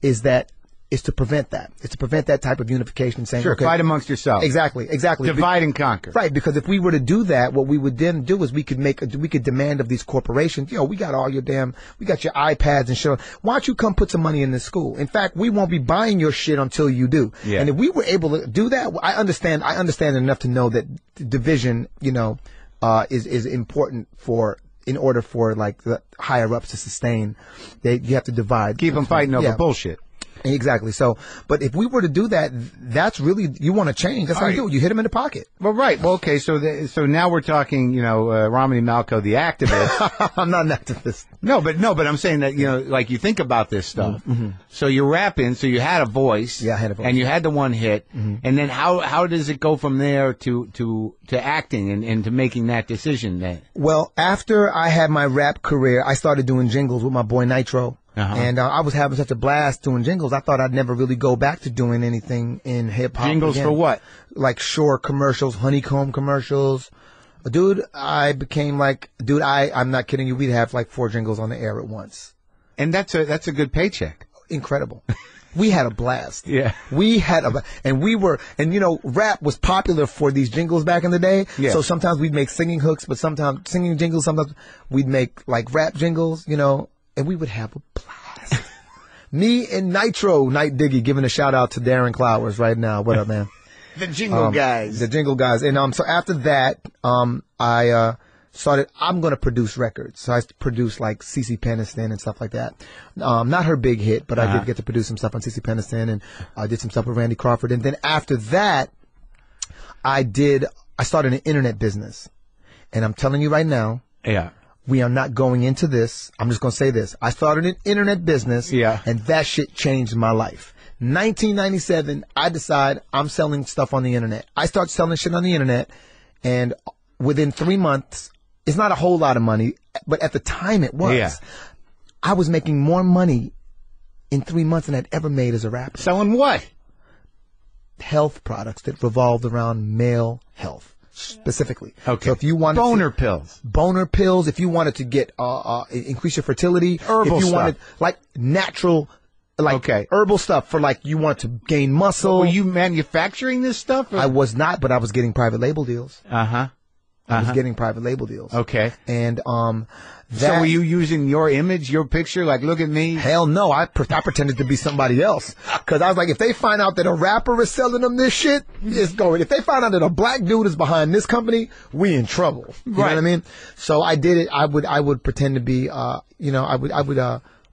is to prevent that. It's to prevent that type of unification, saying, sure, okay, fight amongst yourselves. Exactly. Divide and conquer. Right, because if we were to do that, what we would then do is we could demand of these corporations, we got all we got your iPads and shit. Why don't you come put some money in this school? In fact, we won't be buying your shit until you do. Yeah. And if we were able to do that, I understand enough to know that division, is important in order for like the higher ups to sustain. You have to divide. Keep them fighting over bullshit. Exactly. So, but if we were to do that, that's really, you want to change. That's how you do it. You hit them in the pocket. Well, right. Well, okay. So now we're talking, Romany Malco, the activist. I'm not an activist. No, but I'm saying that, like you think about this stuff. So you're rapping, so you had a voice. Yeah, I had a voice. And you had the one hit. And then how does it go from there to acting and to making that decision then? Well, after I had my rap career, I started doing jingles with my boy Nitro. And I was having such a blast doing jingles. I thought I'd never really go back to doing anything in hip hop. Jingles again. For what? Like Shore commercials, Honeycomb commercials. Dude, I became like, I'm not kidding you. We'd have like 4 jingles on the air at once. And that's a good paycheck. Incredible. We had a blast. Yeah. We had rap was popular for these jingles back in the day. Yeah. So sometimes we'd make singing hooks, but sometimes singing jingles, sometimes we'd make like rap jingles, and we would have a blast. Me and Nitro, Night Diggy, giving a shout out to Darren Clowers right now. What up, man? The jingle guys. The jingle guys. And so after that, I started, I'm going to produce records. So I produced like CeCe Peniston and stuff like that. Not her big hit, but I did get to produce some stuff on CeCe Peniston, and I did some stuff with Randy Crawford. And then after that, I started an internet business. And I'm telling you right now. Yeah. We are not going into this. I'm just going to say this. I started an internet business. Yeah. And that shit changed my life. 1997, I decide I'm selling stuff on the internet. I start selling shit on the internet, and within 3 months, it's not a whole lot of money, but at the time it was. Yeah. I was making more money in 3 months than I'd ever made as a rapper. Selling what? Health products that revolved around male health. Specifically. Okay. So if you wanted boner pills, if you wanted to get increase your fertility, herbal if you stuff. wanted like natural, like herbal stuff for like you want to gain muscle. Were you manufacturing this stuff? I was not, but I was getting private label deals. I was getting private label deals. Okay. And so were you using your image, your picture? Like, look at me. Hell no. I pretended to be somebody else. Cause I was like, if they find out that a rapper is selling them this shit, it's going. If they find out that a black dude is behind this company, we in trouble. You know what I mean? So I did it. I would pretend to be,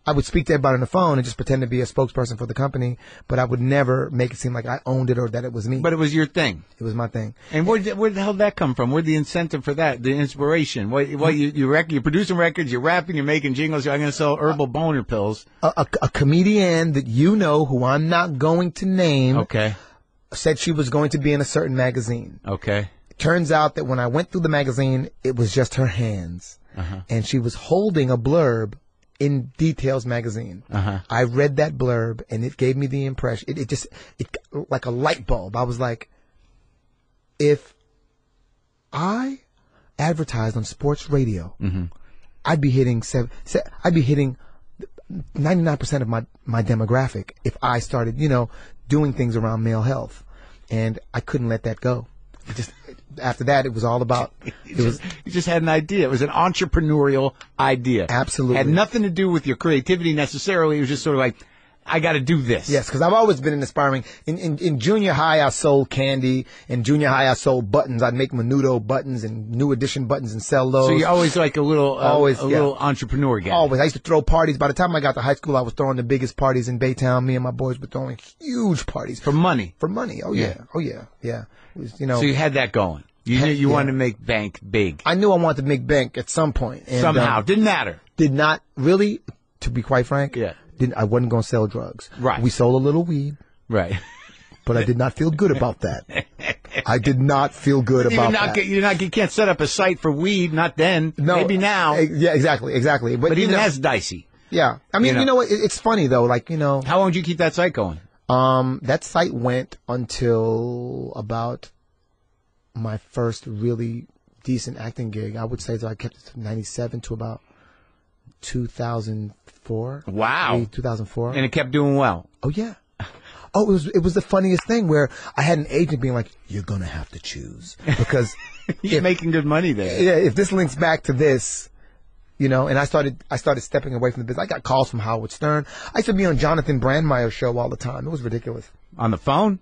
I would speak to everybody on the phone and just pretend to be a spokesperson for the company, but I would never make it seem like I owned it or that it was me. But it was your thing. It was my thing. And where the hell did that come from? Where'd the incentive for that? The inspiration? You're producing records, you're rapping, you're making jingles, I'm going to sell herbal boner pills. A comedian that who I'm not going to name, said she was going to be in a certain magazine. Okay. It turns out that when I went through the magazine, it was just her hands. And she was holding a blurb in Details magazine. I read that blurb and it gave me the impression, it like a light bulb. I was like, if I advertised on sports radio, I'd be hitting 99% of my demographic if I started, doing things around male health, and I couldn't let that go. After that, it was all about. You just had an idea. It was an entrepreneurial idea. Absolutely. Had nothing to do with your creativity necessarily. It was just sort of like, I got to do this. Yes, because I've always been an aspiring. In junior high, I sold candy. In junior high, I sold buttons. I'd make Menudo buttons and New Edition buttons and sell those. So you're always like a little entrepreneur guy. Always. I used to throw parties. By the time I got to high school, I was throwing the biggest parties in Baytown. Me and my boys were throwing huge parties. For money? For money. Oh, yeah. Oh, yeah. Yeah. It was, so you had that going. You knew you wanted to make bank big. I knew I wanted to make bank at some point. And, somehow. Didn't matter. Did not really, to be quite frank. Yeah. I wasn't going to sell drugs. Right. We sold a little weed. Right. But I did not feel good about that. I did not feel good about that. You can't set up a site for weed, not then. No. Maybe now. Yeah, exactly. But even that's dicey. Yeah. I mean, you know what? It's funny, though. Like, you know. How long did you keep that site going? That site went until about my first really decent acting gig. I would say that I kept it from 97 to about 2004. Wow. 2004. And it kept doing well. Oh, yeah. Oh, it was the funniest thing where I had an agent being like, you're going to have to choose. Because you're making good money there. Yeah, if this links back to this, you know, and I started stepping away from the business. I got calls from Howard Stern. I used to be on Jonathan Brandmeier's show all the time. It was ridiculous. On the phone?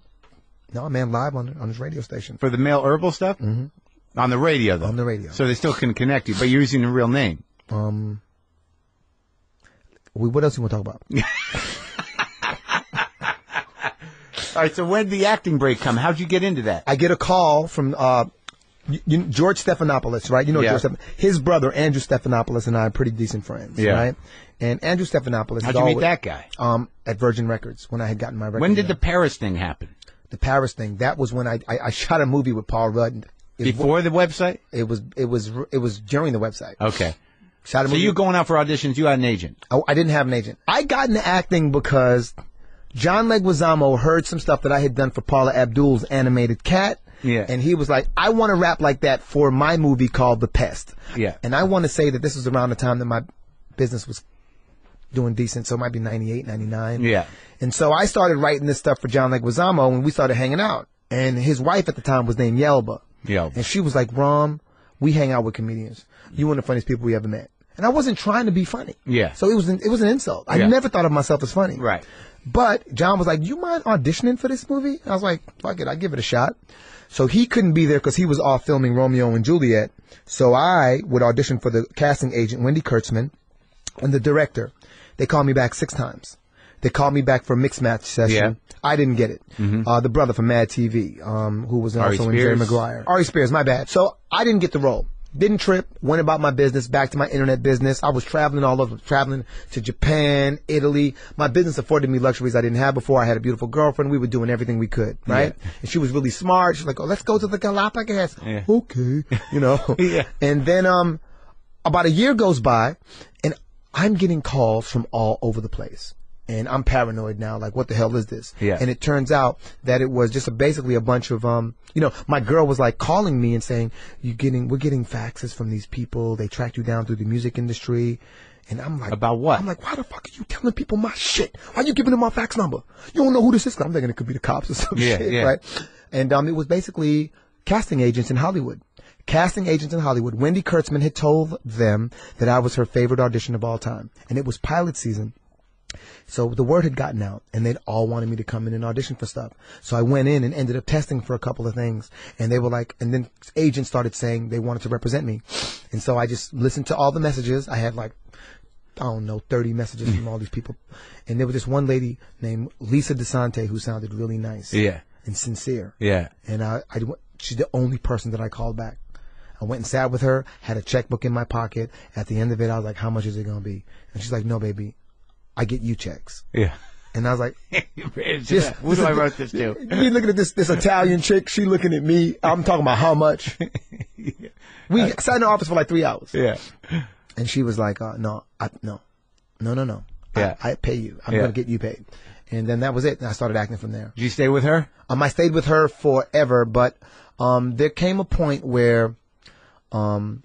No, man, live on his radio station. For the male herbal stuff? Mm-hmm. On the radio, though? On the radio. So they still can connect you, but you're using a real name. What else you want to talk about? All right, so when did the acting break come? How'd you get into that? I get a call from George Stephanopoulos, right? You know George Stephanopoulos. His brother, Andrew Stephanopoulos, and I are pretty decent friends, right? And Andrew Stephanopoulos. How'd you meet that guy? At Virgin Records, when I had gotten my record. When did the Paris thing happen? The Paris thing. That was when I shot a movie with Paul Rudd. Before the website? It was during the website. Okay. Shot a movie. So you going out for auditions, you had an agent? Oh, I didn't have an agent. I got into acting because John Leguizamo heard some stuff that I had done for Paula Abdul's animated Cat. Yeah. And he was like, I want to rap like that for my movie called The Pest. Yeah. And I want to say that this was around the time that my business was doing decent, so it might be 98, 99. Yeah. And so I started writing this stuff for John Leguizamo when we started hanging out. And his wife at the time was named Yelba. Yelba. And she was like, Rom, we hang out with comedians. You're one of the funniest people we ever met. And I wasn't trying to be funny. Yeah. So it was an insult. I never thought of myself as funny. Right. But John was like, you mind auditioning for this movie? I was like, fuck it, I'll give it a shot. So he couldn't be there because he was off filming Romeo and Juliet. So I would audition for the casting agent, Wendy Kurtzman, and the director. They called me back 6 times. They called me back for a mixed match session. Yeah. I didn't get it. Mm-hmm. The brother from Mad TV, who was also in Jerry Maguire. Ari Spears, my bad. So I didn't get the role. Didn't trip, went about my business, back to my internet business. I was traveling all over, traveling to Japan, Italy. My business afforded me luxuries I didn't have before. I had a beautiful girlfriend. We were doing everything we could, right? Yeah. And she was really smart. She's like, oh, let's go to the Galapagos. Yeah. Okay. You know? Yeah. And then, about a year goes by and I'm getting calls from all over the place. And I'm paranoid now, like, what the hell is this? Yeah. And it turns out that it was just basically a bunch of, my girl was like calling me and saying, we're getting faxes from these people. They tracked you down through the music industry. And I'm like, about what? I'm like, why the fuck are you telling people my shit? Why are you giving them my fax number? You don't know who this is. I'm thinking it could be the cops or some shit, right? And, it was basically casting agents in Hollywood. Casting agents in Hollywood. Wendy Kurtzman had told them that I was her favorite audition of all time. And it was pilot season. So the word had gotten out, and they'd all wanted me to come in and audition for stuff. So I went in and ended up testing for a couple of things. And they were like, and then agents started saying they wanted to represent me. And so I just listened to all the messages. I had 30 messages from all these people. And there was this one lady named Lisa DeSante who sounded really nice. Yeah. And sincere. Yeah. And she's the only person that I called back. I went and sat with her, had a checkbook in my pocket. At the end of it, I was like, how much is it going to be? And she's like, no, baby. I get you checks. Yeah. And I was like, who do I write this to? You looking at this Italian chick, she looking at me. I'm talking about how much. We sat in the office for like 3 hours. Yeah. And she was like, no. Yeah. I pay you. I'm going to get you paid. And then that was it. And I started acting from there. Did you stay with her? I stayed with her forever, but there came a point where, Lisa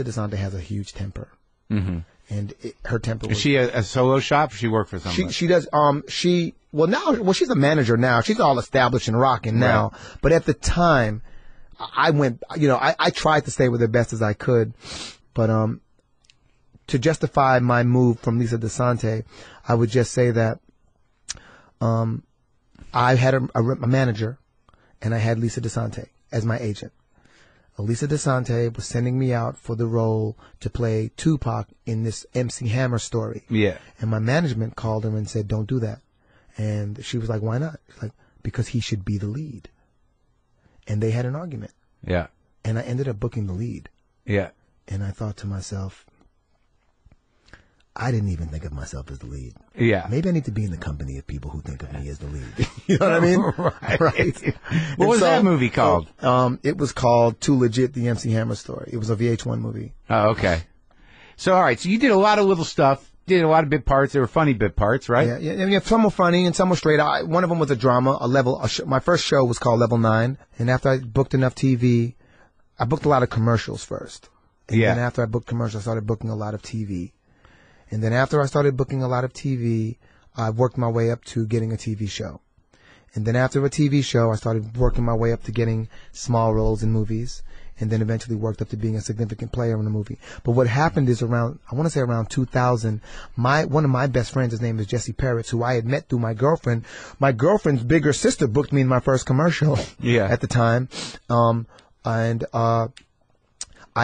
DeSante has a huge temper. Mm-hmm. and her temper was... Is she a solo shop, or she work for somebody? She does, she's a manager now. She's all established and rocking now. Right. But at the time, I went, I tried to stay with her best as I could. But to justify my move from Lisa DeSante, I would just say that I had a manager, and I had Lisa DeSante as my agent. Lisa DeSante was sending me out for the role to play Tupac in this MC Hammer story. Yeah. And my management called her and said, don't do that. And she was like, why not? She's like, because he should be the lead. And they had an argument. Yeah. And I ended up booking the lead. Yeah. And I thought to myself, I didn't even think of myself as the lead. Yeah. Maybe I need to be in the company of people who think of me as the lead. You know what I mean? Right. What was that movie called? It was called Too Legit, the MC Hammer story. It was a VH1 movie. Oh, okay. So, all right. So you did a lot of little stuff. Did a lot of bit parts. They were funny bit parts, right? Yeah. Some were funny and some were straight. One of them was a drama, my first show was called Level 9. And after I booked enough TV, I booked a lot of commercials first. And then after I booked commercials, I started booking a lot of TV. And then after I started booking a lot of TV, I worked my way up to getting a TV show. And then after a TV show, I started working my way up to getting small roles in movies, and then eventually worked up to being a significant player in a movie. But what happened is around 2000, one of my best friends, his name is Jesse Peretz, who I had met through my girlfriend. My girlfriend's bigger sister booked me in my first commercial at the time. I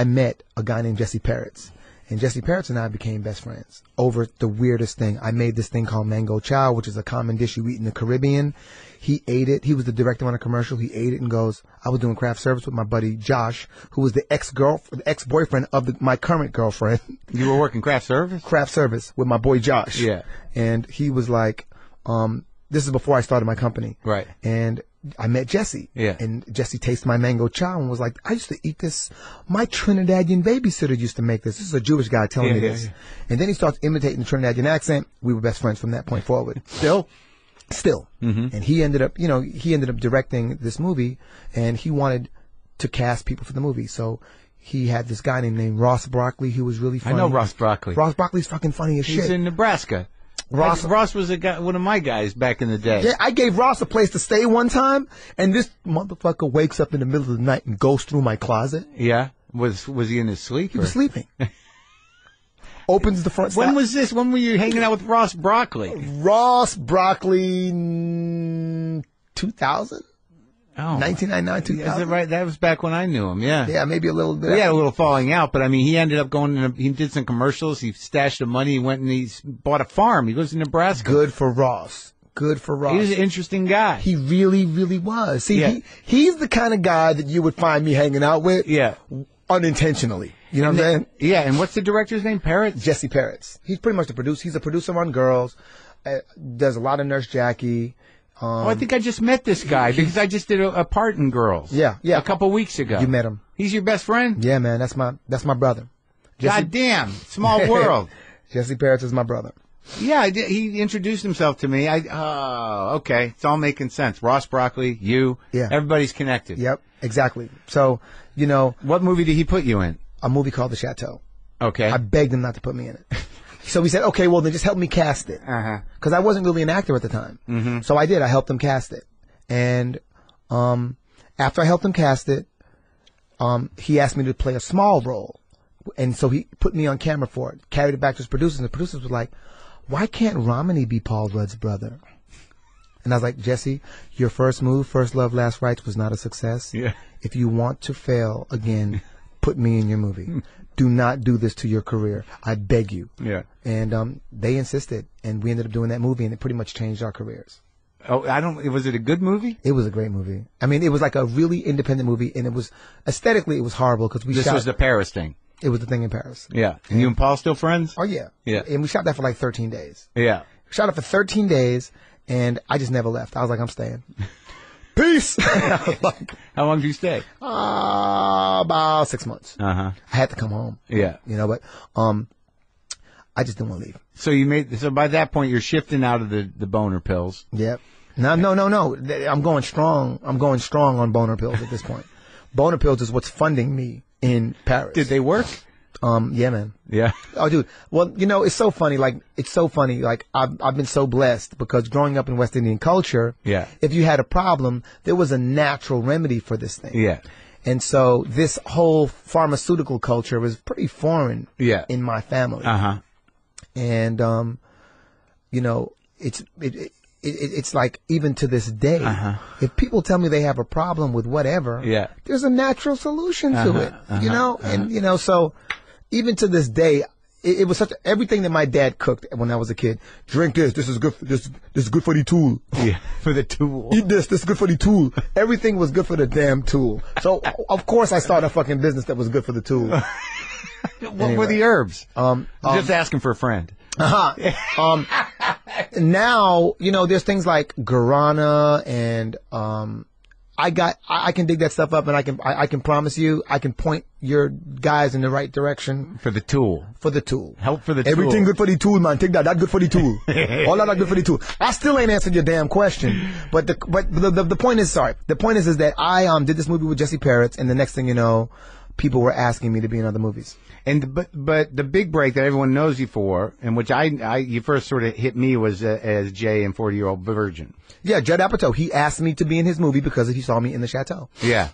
met a guy named Jesse Peretz. And Jesse Peretz and I became best friends over the weirdest thing. I made this thing called mango chow, which is a common dish you eat in the Caribbean. He ate it. He was the director on a commercial. He ate it and goes, I was doing craft service with my buddy Josh, who was the ex-boyfriend of my current girlfriend. You were working craft service? Craft service with my boy Josh. Yeah. And he was like, this is before I started my company. Right. And I met Jesse. Yeah. And Jesse tasted my mango chow and was like, I used to eat this. My Trinidadian babysitter used to make this. This is a Jewish guy telling me this. And then he starts imitating the Trinidadian accent. We were best friends from that point forward. Still. Mm-hmm. And he ended up directing this movie, and he wanted to cast people for the movie. So he had this guy named Ross Broccoli who was really funny. I know Ross Broccoli. Ross Broccoli's fucking funny as shit. He's in Nebraska. Ross was one of my guys back in the day. Yeah, I gave Ross a place to stay one time, and this motherfucker wakes up in the middle of the night and goes through my closet. Yeah? Was he in his sleep? He was sleeping. Opens the front. When was this? When were you hanging out with Ross Broccoli? Ross Broccoli, 2000? Oh. 1999, 2000. Is it right? That was back when I knew him, yeah. Yeah, maybe a little bit. We had a little falling out, but I mean, he ended up he did some commercials, he stashed the money, he went and he bought a farm. He lives in Nebraska. Good for Ross. Good for Ross. He was an interesting guy. He really, really was. See, he's the kind of guy that you would find me hanging out with. Yeah. Unintentionally. You know what I'm saying? Yeah, and what's the director's name? Peretz? Jesse Peretz. He's pretty much the producer. He's a producer on Girls. Does a lot of Nurse Jackie. I think I just met this guy because I just did a part in Girls. Yeah. A couple weeks ago. You met him. He's your best friend? Yeah, man. That's my brother. God damn. Small world. Jesse Peretz is my brother. Yeah, he introduced himself to me. Okay. It's all making sense. Ross Broccoli, you. Yeah. Everybody's connected. Yep. Exactly. So, what movie did he put you in? A movie called The Chateau. Okay. I begged him not to put me in it. So he said, okay, well, then just help me cast it. Because I wasn't really an actor at the time. Mm-hmm. So I did. I helped him cast it. And after I helped him cast it, he asked me to play a small role. And so he put me on camera for it, carried it back to his producers. And the producers were like, why can't Romany be Paul Rudd's brother? And I was like, Jesse, your first move, First Love, Last Rights, was not a success. Yeah. If you want to fail again, put me in your movie. Do not do this to your career. I beg you. Yeah. And they insisted, and we ended up doing that movie, and it pretty much changed our careers. Oh, was it a good movie? It was a great movie. I mean, it was like a really independent movie, and it was, aesthetically, it was horrible because This was the Paris thing. It was the thing in Paris. Yeah. And you and Paul still friends? Oh, yeah. Yeah. And we shot that for like 13 days. Yeah. We shot it for 13 days, and I just never left. I was like, I'm staying. Peace. How long did you stay? About 6 months. I had to come home. Yeah. But I just didn't want to leave. So by that point you're shifting out of the boner pills. Yep. No. I'm going strong. I'm going strong on boner pills at this point. Boner pills is what's funding me in Paris. Did they work? Yeah, man. Yeah. Oh, dude. Well, it's so funny. Like, I've been so blessed because growing up in West Indian culture, Yeah. if you had a problem, there was a natural remedy for this thing. Yeah. And so this whole pharmaceutical culture was pretty foreign Yeah. in my family. Uh-huh. And, it's like even to this day, if people tell me they have a problem with whatever, Yeah. there's a natural solution to it, and, so even to this day, it was everything that my dad cooked when I was a kid. Drink this. This is good. This is good for the tool. Yeah. For the tool. Eat this. This is good for the tool. Everything was good for the damn tool. So of course I started a fucking business that was good for the tool. What were the herbs? Just asking for a friend. Now, there's things like guarana and, I can dig that stuff up and I can promise you, I can point your guys in the right direction. For the tool. For the tool. Help for the tool. Everything good for the tool, man. Take that. That's good for the tool. All that good for the tool. I still ain't answered your damn question. But the point is, The point is that I, did this movie with Jesse Parrots, and the next thing you know, people were asking me to be in other movies. And but the big break that everyone knows you for, and which you first sort of hit me, was as Jay in 40-Year-Old Virgin. Yeah, Judd Apatow. He asked me to be in his movie because he saw me in the chateau. Yeah,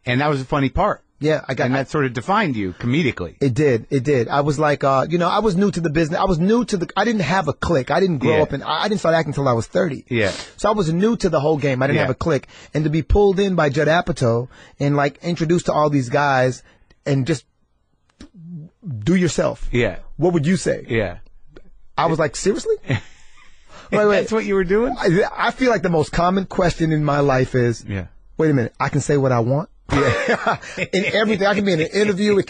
and that was a funny part. Yeah, that sort of defined you comedically. It did. I was like, I was new to the business. I didn't have a clique. I didn't grow up I didn't start acting until I was 30. Yeah. So I was new to the whole game. I didn't have a clique. And to be pulled in by Judd Apatow and like introduced to all these guys and just do yourself. Yeah. What would you say? Yeah. I was like, seriously? Wait. That's what you were doing? I feel like the most common question in my life is, wait a minute, I can say what I want? Yeah. In everything. I can be in an interview.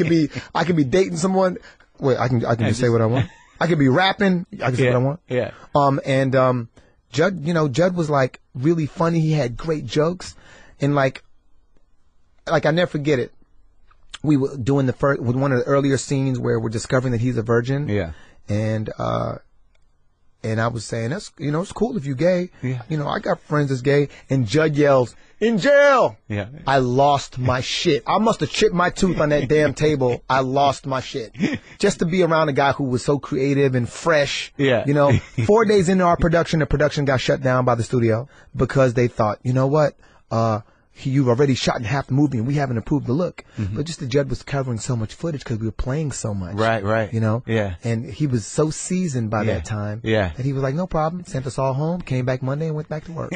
I can be dating someone. Wait, I can just say what I want. I can be rapping. I can say what I want. Yeah. Judd was like really funny. He had great jokes. And like I never forget it. We were doing one of the earlier scenes where we're discovering that he's a virgin. Yeah. And I was saying, it's cool if you're gay. Yeah. I got friends that's gay. And Judd yells, in jail. Yeah. I lost my shit. I must have chipped my tooth on that damn table. I lost my shit. Just to be around a guy who was so creative and fresh. Yeah. 4 days into our production, the production got shut down by the studio because they thought, you know what? You've already shot in half the movie and we haven't approved the look. Mm-hmm. But just the Judd was covering so much footage because we were playing so much. Right. Yeah. And he was so seasoned by that time. Yeah. That he was like, no problem. Sent us all home, came back Monday and went back to work.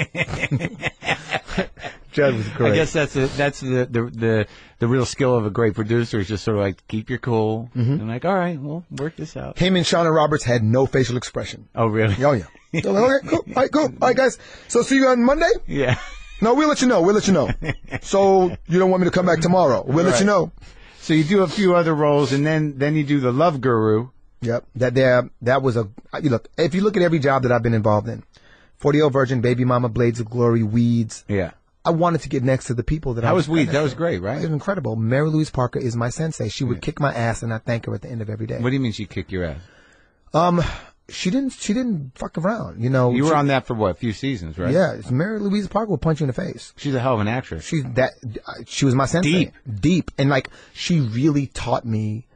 Judd was great. I guess that's the real skill of a great producer is just sort of like keep your cool and like, all right, we'll work this out. Him and Shauna Roberts had no facial expression. Oh, really? Oh, yeah. So like, okay, cool. All right, cool. All right, guys. So see you on Monday? Yeah. No, we'll let you know. So you don't want me to come back tomorrow. We'll let you know. So you do a few other roles and then you do the Love Guru. Yep. That was look, if you look at every job that I've been involved in, 40-Year-Old Virgin, Baby Mama, Blades of Glory, Weeds. Yeah. I wanted to get next to the people that How was Weeds? That was great, right? It was incredible. Mary Louise Parker is my sensei. She would kick my ass and I thank her at the end of every day. What do you mean she kicked your ass? She didn't fuck around, You were on that for what, a few seasons, right? Yeah, Mary Louise Parker will punch you in the face. She's a hell of an actress. She was my sensei. Deep. And like, she really taught me.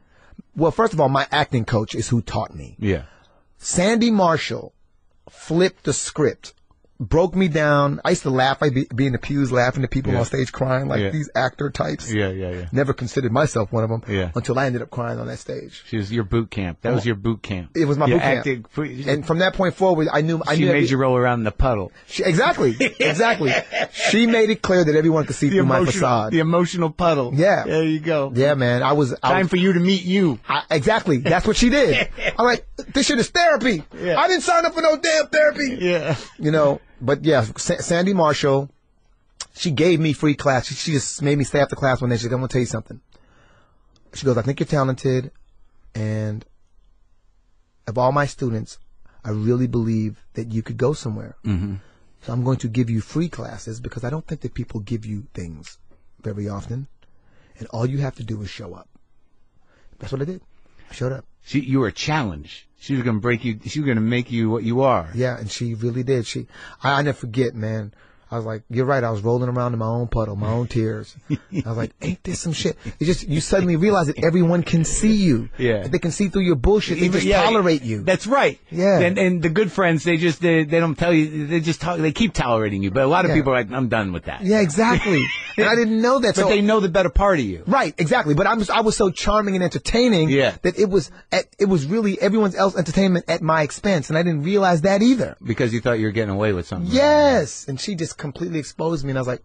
Well, first of all, my acting coach is who taught me. Yeah. Sandy Marshall flipped the script, broke me down. I used to laugh. I'd be in the pews laughing at people on stage crying like these actor types. Yeah. Never considered myself one of them until I ended up crying on that stage. She was your boot camp. That was your boot camp. It was my boot camp. And from that point forward, I knew she made you roll around in the puddle. Exactly. She made it clear that everyone could see through my facade. The emotional puddle. Yeah. There you go. Yeah, man. Time for you to meet you. Exactly. That's what she did. I'm like, this shit is therapy. Yeah. I didn't sign up for no damn therapy. Yeah. But yeah, Sandy Marshall, she gave me free class. She just made me stay after class one day. She said, I'm going to tell you something. She goes, I think you're talented. And of all my students, I really believe that you could go somewhere. Mm-hmm. So I'm going to give you free classes because I don't think that people give you things very often. And all you have to do is show up. That's what I did. I showed up. You were a challenge. She was going to break you. She was going to make you what you are. Yeah, and she really did. I never forget, man. I was like, you're right. I was rolling around in my own puddle, my own tears. I was like, ain't this some shit? It's just, you suddenly realize that everyone can see you. Yeah. They can see through your bullshit. They just tolerate you. That's right. Yeah. And the good friends, they don't tell you, they keep tolerating you. But a lot of people are like, I'm done with that. Yeah, exactly. And I didn't know that. But they know the better part of you. Right, exactly. But I was so charming and entertaining that it was really everyone else's entertainment at my expense. And I didn't realize that either. Because you thought you were getting away with something. Yes. And she just completely exposed me. And I was like,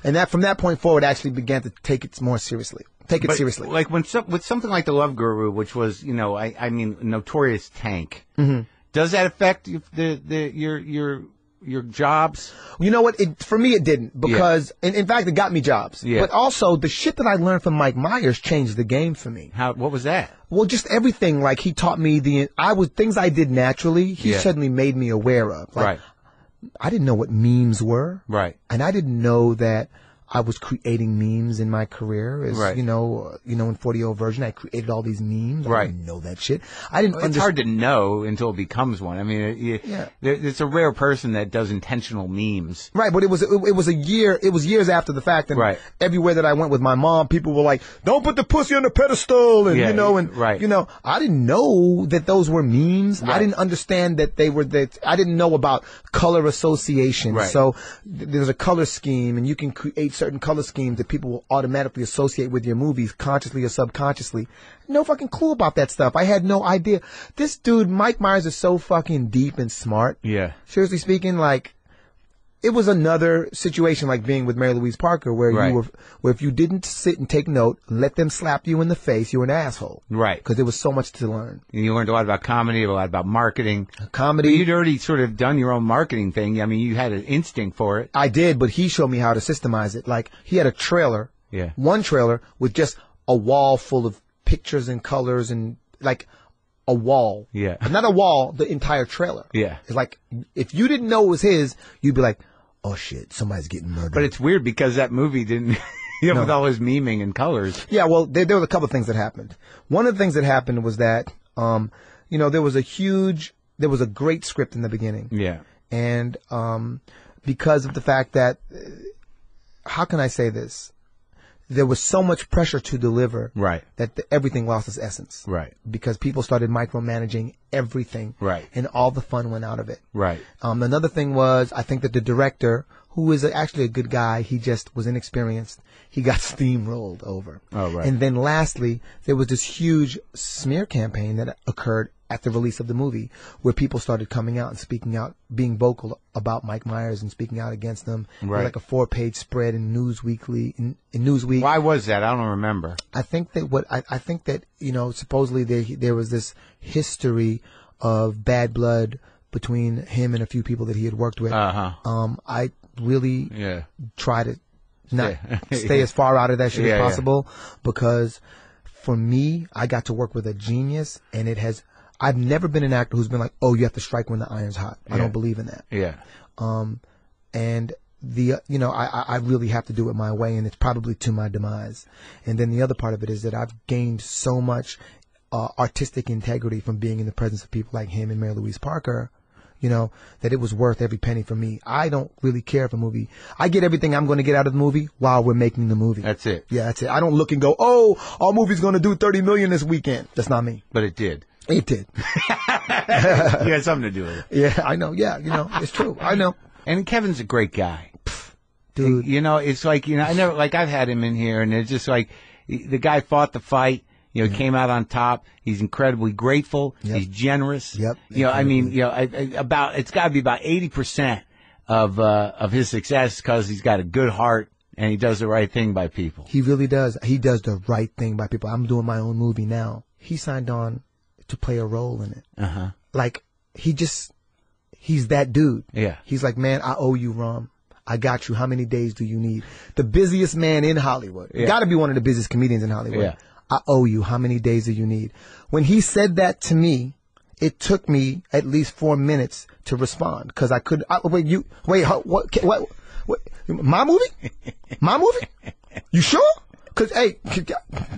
And that from that point forward, I actually began to take it more seriously. Seriously. Like with something like The Love Guru, which was, I mean, notorious tank. Mm-hmm. Does that affect your jobs? You know what? For me, it didn't, because in fact, it got me jobs. Yeah. But also, the shit that I learned from Mike Myers changed the game for me. What was that? Well, just everything. Like, he taught me things I did naturally. He suddenly made me aware of. Like, right. I didn't know what memes were. Right. And I didn't know that I was creating memes in my career. As, in 40-year-old version, I created all these memes. Right. I didn't know that shit. I didn't. It's hard to know until it becomes one. I mean, it's a rare person that does intentional memes. Right, but it was years after the fact, and everywhere that I went with my mom, people were like, "Don't put the pussy on the pedestal," and I didn't know that those were memes. Right. I didn't understand that they were that. I didn't know about color association. Right. So there's a color scheme, and you can create certain color schemes that people will automatically associate with your movies, consciously or subconsciously. No fucking clue about that stuff. I had no idea. This dude, Mike Myers, is so fucking deep and smart. Yeah. Seriously speaking, like, it was another situation like being with Mary Louise Parker, where where if you didn't sit and take note, let them slap you in the face, you were an asshole. Right. Because there was so much to learn. And you learned a lot about comedy, a lot about marketing. Comedy. But you'd already sort of done your own marketing thing. I mean, you had an instinct for it. I did, but he showed me how to systemize it. Like, he had a trailer, one trailer with just a wall full of pictures and colors and like a wall. Yeah. Not a wall, the entire trailer. Yeah. It's like, if you didn't know it was his, you'd be like, oh shit, somebody's getting murdered. But it's weird because that movie didn't, with all his memeing and colors. Yeah, well, there were a couple of things that happened. One of the things that happened was that, there was a great script in the beginning. Yeah. And, because of the fact that, how can I say this? There was so much pressure to deliver that everything lost its essence. Right. Because people started micromanaging everything. Right. And all the fun went out of it. Right. Another thing was, I think that the director, who is actually a good guy, he just was inexperienced. He got steamrolled over. Oh, right. And then lastly, there was this huge smear campaign that occurred at the release of the movie, where people started coming out and speaking out, being vocal about Mike Myers and speaking out against them. Right. Like a 4-page spread in Newsweekly. In Newsweek. Why was that? I don't remember. I think that supposedly there was this history of bad blood between him and a few people that he had worked with. I really try to not stay as far out of that shit as possible, because for me, I got to work with a genius, and I've never been an actor who's been like, oh, you have to strike when the iron's hot. I don't believe in that. Yeah. And I really have to do it my way, and it's probably to my demise. And then the other part of it is that I've gained so much artistic integrity from being in the presence of people like him and Mary Louise Parker, that it was worth every penny for me. I don't really care if a movie, I get everything I'm going to get out of the movie while we're making the movie. That's it. Yeah, that's it. I don't look and go, oh, our movie's going to do $30 million this weekend. That's not me. But it did. It did. You had something to do with it. Yeah, I know. Yeah, it's true. I know. And Kevin's a great guy. Dude. It's like, I've had him in here, and it's just like, the guy fought the fight. Came out on top. He's incredibly grateful. Yep. He's generous. Yep. It's got to be about 80% of his success because he's got a good heart and he does the right thing by people. He really does. He does the right thing by people. I'm doing my own movie now. He signed on to play a role in it. Like, he's that dude. Yeah. He's like, man, I owe you, Rom. I got you. How many days do you need? The busiest man in Hollywood. Yeah. Got to be one of the busiest comedians in Hollywood. Yeah. I owe you. How many days do you need? When he said that to me, it took me at least 4 minutes to respond, because what? My movie? My movie? You sure? Because, hey,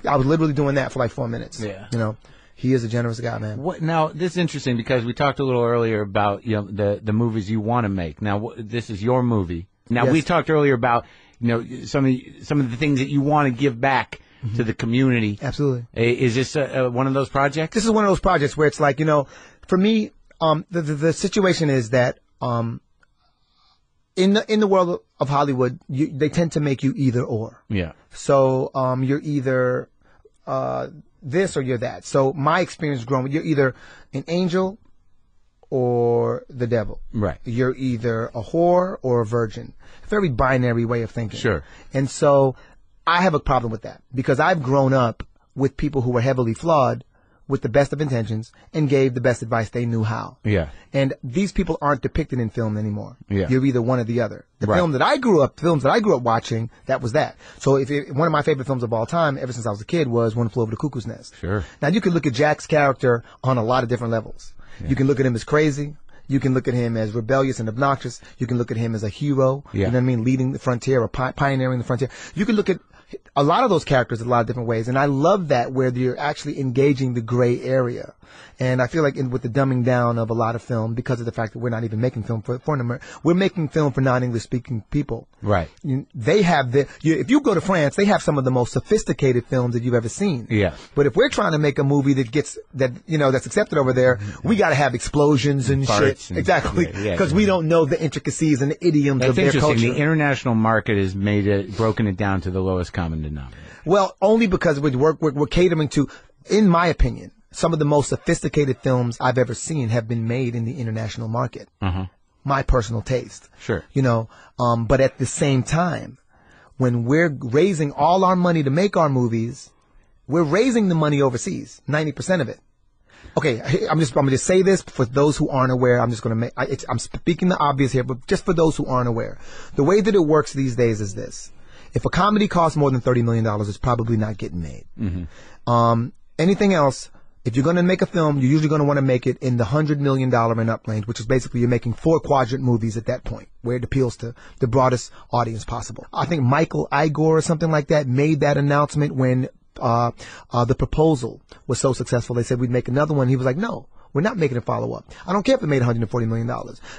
I was literally doing that for like 4 minutes. Yeah. He is a generous guy, man. Now, this is interesting because we talked a little earlier about, the movies you want to make. Now, this is your movie. Now, Yes. we talked earlier about, some of the things that you want to give back to the community. Absolutely. Is this one of those projects? This is one of those projects where it's like, for me, the situation is that in the world of Hollywood, they tend to make you either or. Yeah. So you're either this or you're that. So my experience growing, you're either an angel or the devil. Right. You're either a whore or a virgin. Very binary way of thinking. Sure. And so I have a problem with that because I've grown up with people who were heavily flawed with the best of intentions and gave the best advice they knew how. Yeah. And these people aren't depicted in film anymore. Yeah. You're either one or the other. The Right. films that I grew up watching, that was that. So one of my favorite films of all time, ever since I was a kid, was One Flew Over the Cuckoo's Nest. Sure. Now you can look at Jack's character on a lot of different levels. Yeah. You can look at him as crazy. You can look at him as rebellious and obnoxious. You can look at him as a hero. Yeah. You know what I mean? Leading the frontier or pioneering the frontier. You can look at a lot of those characters in a lot of different ways. And I love that where you're actually engaging the gray area. And I feel like with the dumbing down of a lot of film, because of the fact that we're not even making film for we're making film for non-English speaking people. Right. They have if you go to France, they have some of the most sophisticated films that you've ever seen. Yeah. But if we're trying to make a movie that's accepted over there, we got to have explosions and shit. Exactly. Because we don't know the intricacies and the idioms of their culture. Interesting. The international market has broken it down to the lowest common denominator. Well, only because we're catering to, in my opinion, some of the most sophisticated films I've ever seen have been made in the international market. Uh-huh. My personal taste. Sure. But at the same time, when we're raising all our money to make our movies, we're raising the money overseas, 90% of it. Okay, I'm gonna just say this for those who aren't aware. I'm speaking the obvious here, but just for those who aren't aware, the way that it works these days is this: if a comedy costs more than $30 million, it's probably not getting made. Mm-hmm. Anything else, if you're going to make a film, you're usually going to want to make it in the $100 million and up range, which is basically you're making 4-quadrant movies at that point, where it appeals to the broadest audience possible. I think Michael Igor or something like that made that announcement when The Proposal was so successful. They said we'd make another one. He was like, no, we're not making a follow-up. I don't care if it made $140 million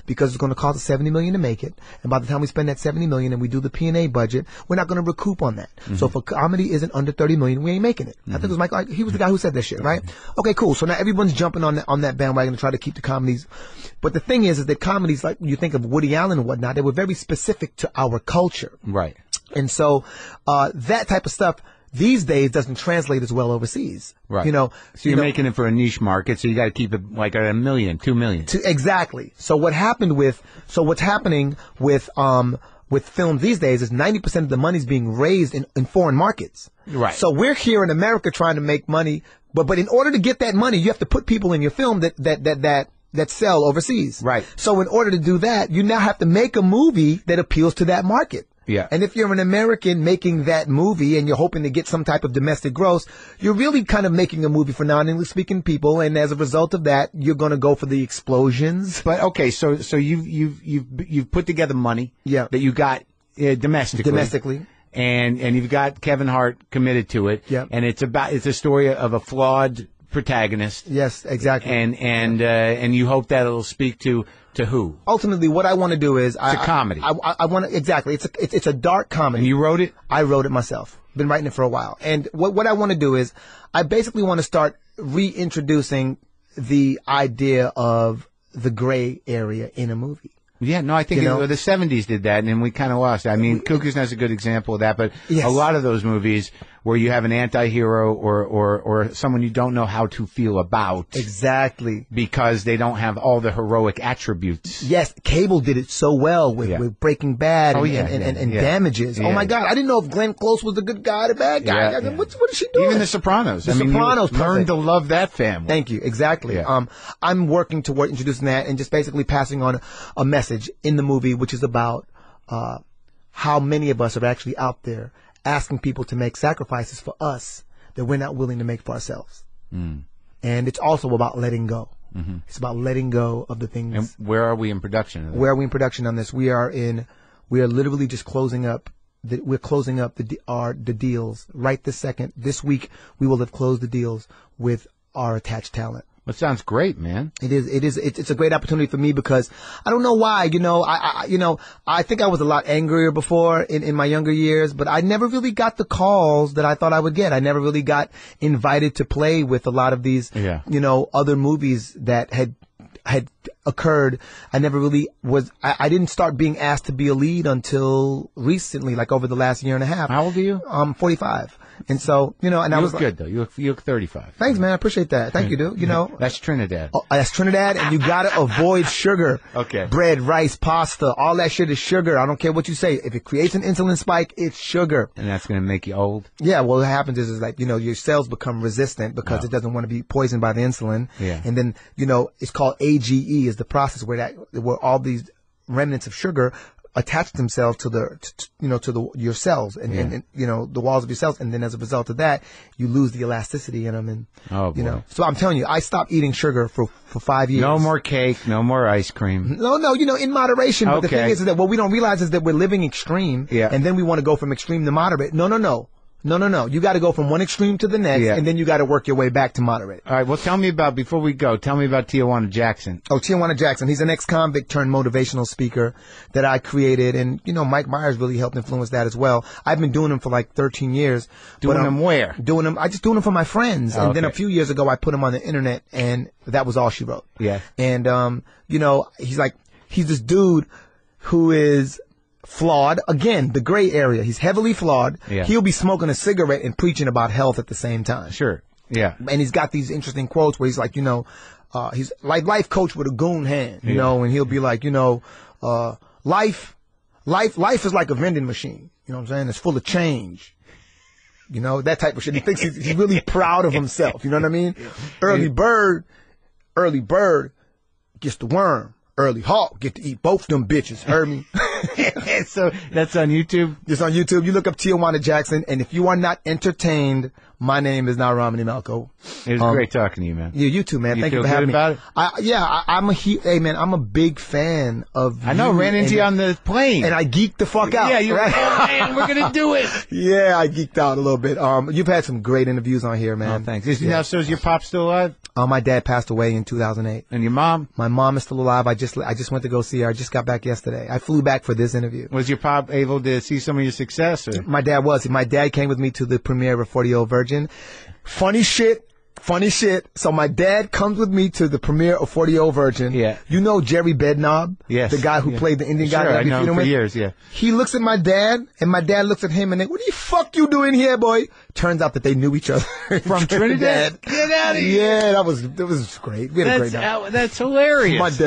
because it's going to cost us $70 million to make it. And by the time we spend that $70 million and we do the P&A budget, we're not going to recoup on that. Mm-hmm. So if a comedy isn't under $30 million, we ain't making it. Mm-hmm. I think it was Michael. He was the guy who said that shit, right? Mm-hmm. Okay, cool. So now everyone's jumping on that bandwagon to try to keep the comedies. But the thing is that comedies, like you think of Woody Allen and whatnot, they were very specific to our culture. Right. And so that type of stuff these days doesn't translate as well overseas. Right. So you're making it for a niche market, so you got to keep it like $1 million, $2 million. Exactly. So what's happening with film these days is 90% of the money's being raised in foreign markets. Right. So we're here in America trying to make money, but in order to get that money, you have to put people in your film that sell overseas. Right. So in order to do that, you now have to make a movie that appeals to that market. Yeah. And if you're an American making that movie and you're hoping to get some type of domestic gross, you're really kind of making a movie for non-English speaking people. And as a result of that, you're going to go for the explosions. But okay, so you've put together money. Yeah. That you got domestically. And you've got Kevin Hart committed to it. Yeah. And it's a story of a flawed protagonist. Yes, exactly. And you hope that it'll speak to who? Ultimately, what I want to do is it's a comedy. I want to exactly. It's a dark comedy. And you wrote it? I wrote it myself. Been writing it for a while. And what I want to do is I basically want to start reintroducing the idea of the gray area in a movie. Yeah, no, I think the 70s did that, and then we kind of lost it. I mean, Cuckoo's Nest is a good example of that, but yes. A lot of those movies where you have an anti-hero or someone you don't know how to feel about. Exactly. Because they don't have all the heroic attributes. Yes, Cable did it so well with Breaking Bad and Damages. Yeah. Oh, my God. I didn't know if Glenn Close was the good guy or the bad guy. Yeah, What is she doing? Even The Sopranos. Sopranos. You learn to love that family. Thank you. Exactly. Yeah. I'm working toward introducing that and just basically passing on a message in the movie, which is about how many of us are actually out there asking people to make sacrifices for us that we're not willing to make for ourselves. Mm. And it's also about letting go. Mm-hmm. It's about letting go of the things. And where are we in production? Where are we in production on this? We are literally just closing up. We're closing up the deals right this second. This week we will have closed the deals with our attached talent. That sounds great, man. It is. It's a great opportunity for me because I don't know why. I think I was a lot angrier before in my younger years, but I never really got the calls that I thought I would get. I never really got invited to play with a lot of these, other movies that had occurred. I never really was. I didn't start being asked to be a lead until recently, like over the last year and a half. How old are you? I'm 45. And so, and I was look good though. You look 35. Thanks, man. I appreciate that. Thank you, dude. That's Trinidad. Oh, that's Trinidad, and you gotta avoid sugar. Okay. Bread, rice, pasta, all that shit is sugar. I don't care what you say. If it creates an insulin spike, it's sugar. And that's gonna make you old? Yeah, well, what happens is like, your cells become resistant because it doesn't want to be poisoned by the insulin. Yeah. And then, it's called AGE is the process where all these remnants of sugar attach themselves to your cells and the walls of your cells, and then as a result of that, you lose the elasticity in them, and So I'm telling you, I stopped eating sugar for 5 years. No more cake, no more ice cream. No, in moderation. But the thing is that what we don't realize is that we're living extreme, and then we want to go from extreme to moderate. No. You got to go from one extreme to the next, and then you got to work your way back to moderate. All right. Well, before we go, tell me about Tiana Jackson. Oh, Tiana Jackson. He's an ex-convict turned motivational speaker that I created. And, Mike Myers really helped influence that as well. I've been doing them for like 13 years. Doing them where? I just doing them for my friends. And then a few years ago, I put them on the internet, and that was all she wrote. Yeah. And, he's this dude who is flawed. Again, the gray area. He's heavily flawed. Yeah. He'll be smoking a cigarette and preaching about health at the same time. Sure. Yeah. And he's got these interesting quotes where he's like, he's like life coach with a goon hand, and he'll be like, life is like a vending machine. You know what I'm saying? It's full of change. That type of shit. He thinks he's really proud of himself. You know what I mean? Early bird gets the worm. Early hawk get to eat both them bitches. Heard me? So that's on YouTube? It's on YouTube. You look up Tiana Jackson, and if you are not entertained, my name is not Romany Malco. It was great talking to you, man. Yeah, you too, man. Thank you for having me. About it? Hey, man, I'm a big fan of I know, ran into you on the plane. And I geeked the fuck out. Yeah, you're right. Oh, man, we're going to do it. Yeah, I geeked out a little bit. You've had some great interviews on here, man. Oh, thanks. Now, so is your pop still alive? My dad passed away in 2008. And your mom? My mom is still alive. I just went to go see her. I just got back yesterday. I flew back for this interview. Was your pop able to see some of your success? Or? My dad was. My dad came with me to the premiere of 40-Year-Old Virgin. Funny shit. So my dad comes with me to the premiere of 40-Year-Old Virgin. Yeah. You know Jerry Bedknob? Yes. The guy who played the Indian guy. Sure, I know him for years, yeah. He looks at my dad, and my dad looks at him, and they, what the fuck you doing here, boy? Turns out that they knew each other. From Trinidad? Get out of here. Yeah, that was great. We had a great night. That's hilarious.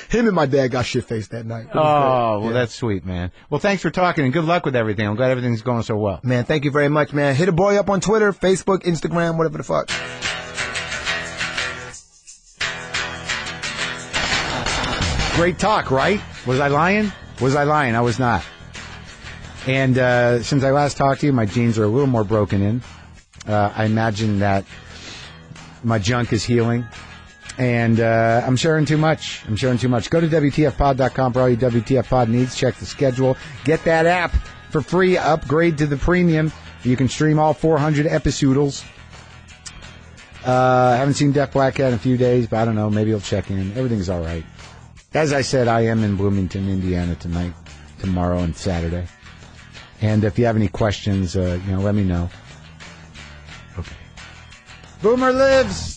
Him and my dad got shit-faced that night. That's sweet, man. Well, thanks for talking, and good luck with everything. I'm glad everything's going so well. Man, thank you very much, man. Hit a boy up on Twitter, Facebook, Instagram, whatever the fuck. Great talk, right? Was I lying? I was not. And since I last talked to you, my jeans are a little more broken in. I imagine that my junk is healing. And I'm sharing too much. Go to WTFpod.com for all your WTF pod needs. Check the schedule. Get that app for free. Upgrade to the premium. You can stream all 400 episodes. I haven't seen Def Black Cat in a few days, but I don't know. Maybe he'll check in. Everything's all right. As I said, I am in Bloomington, Indiana tonight, tomorrow, and Saturday. And if you have any questions, let me know. Okay. Boomer lives!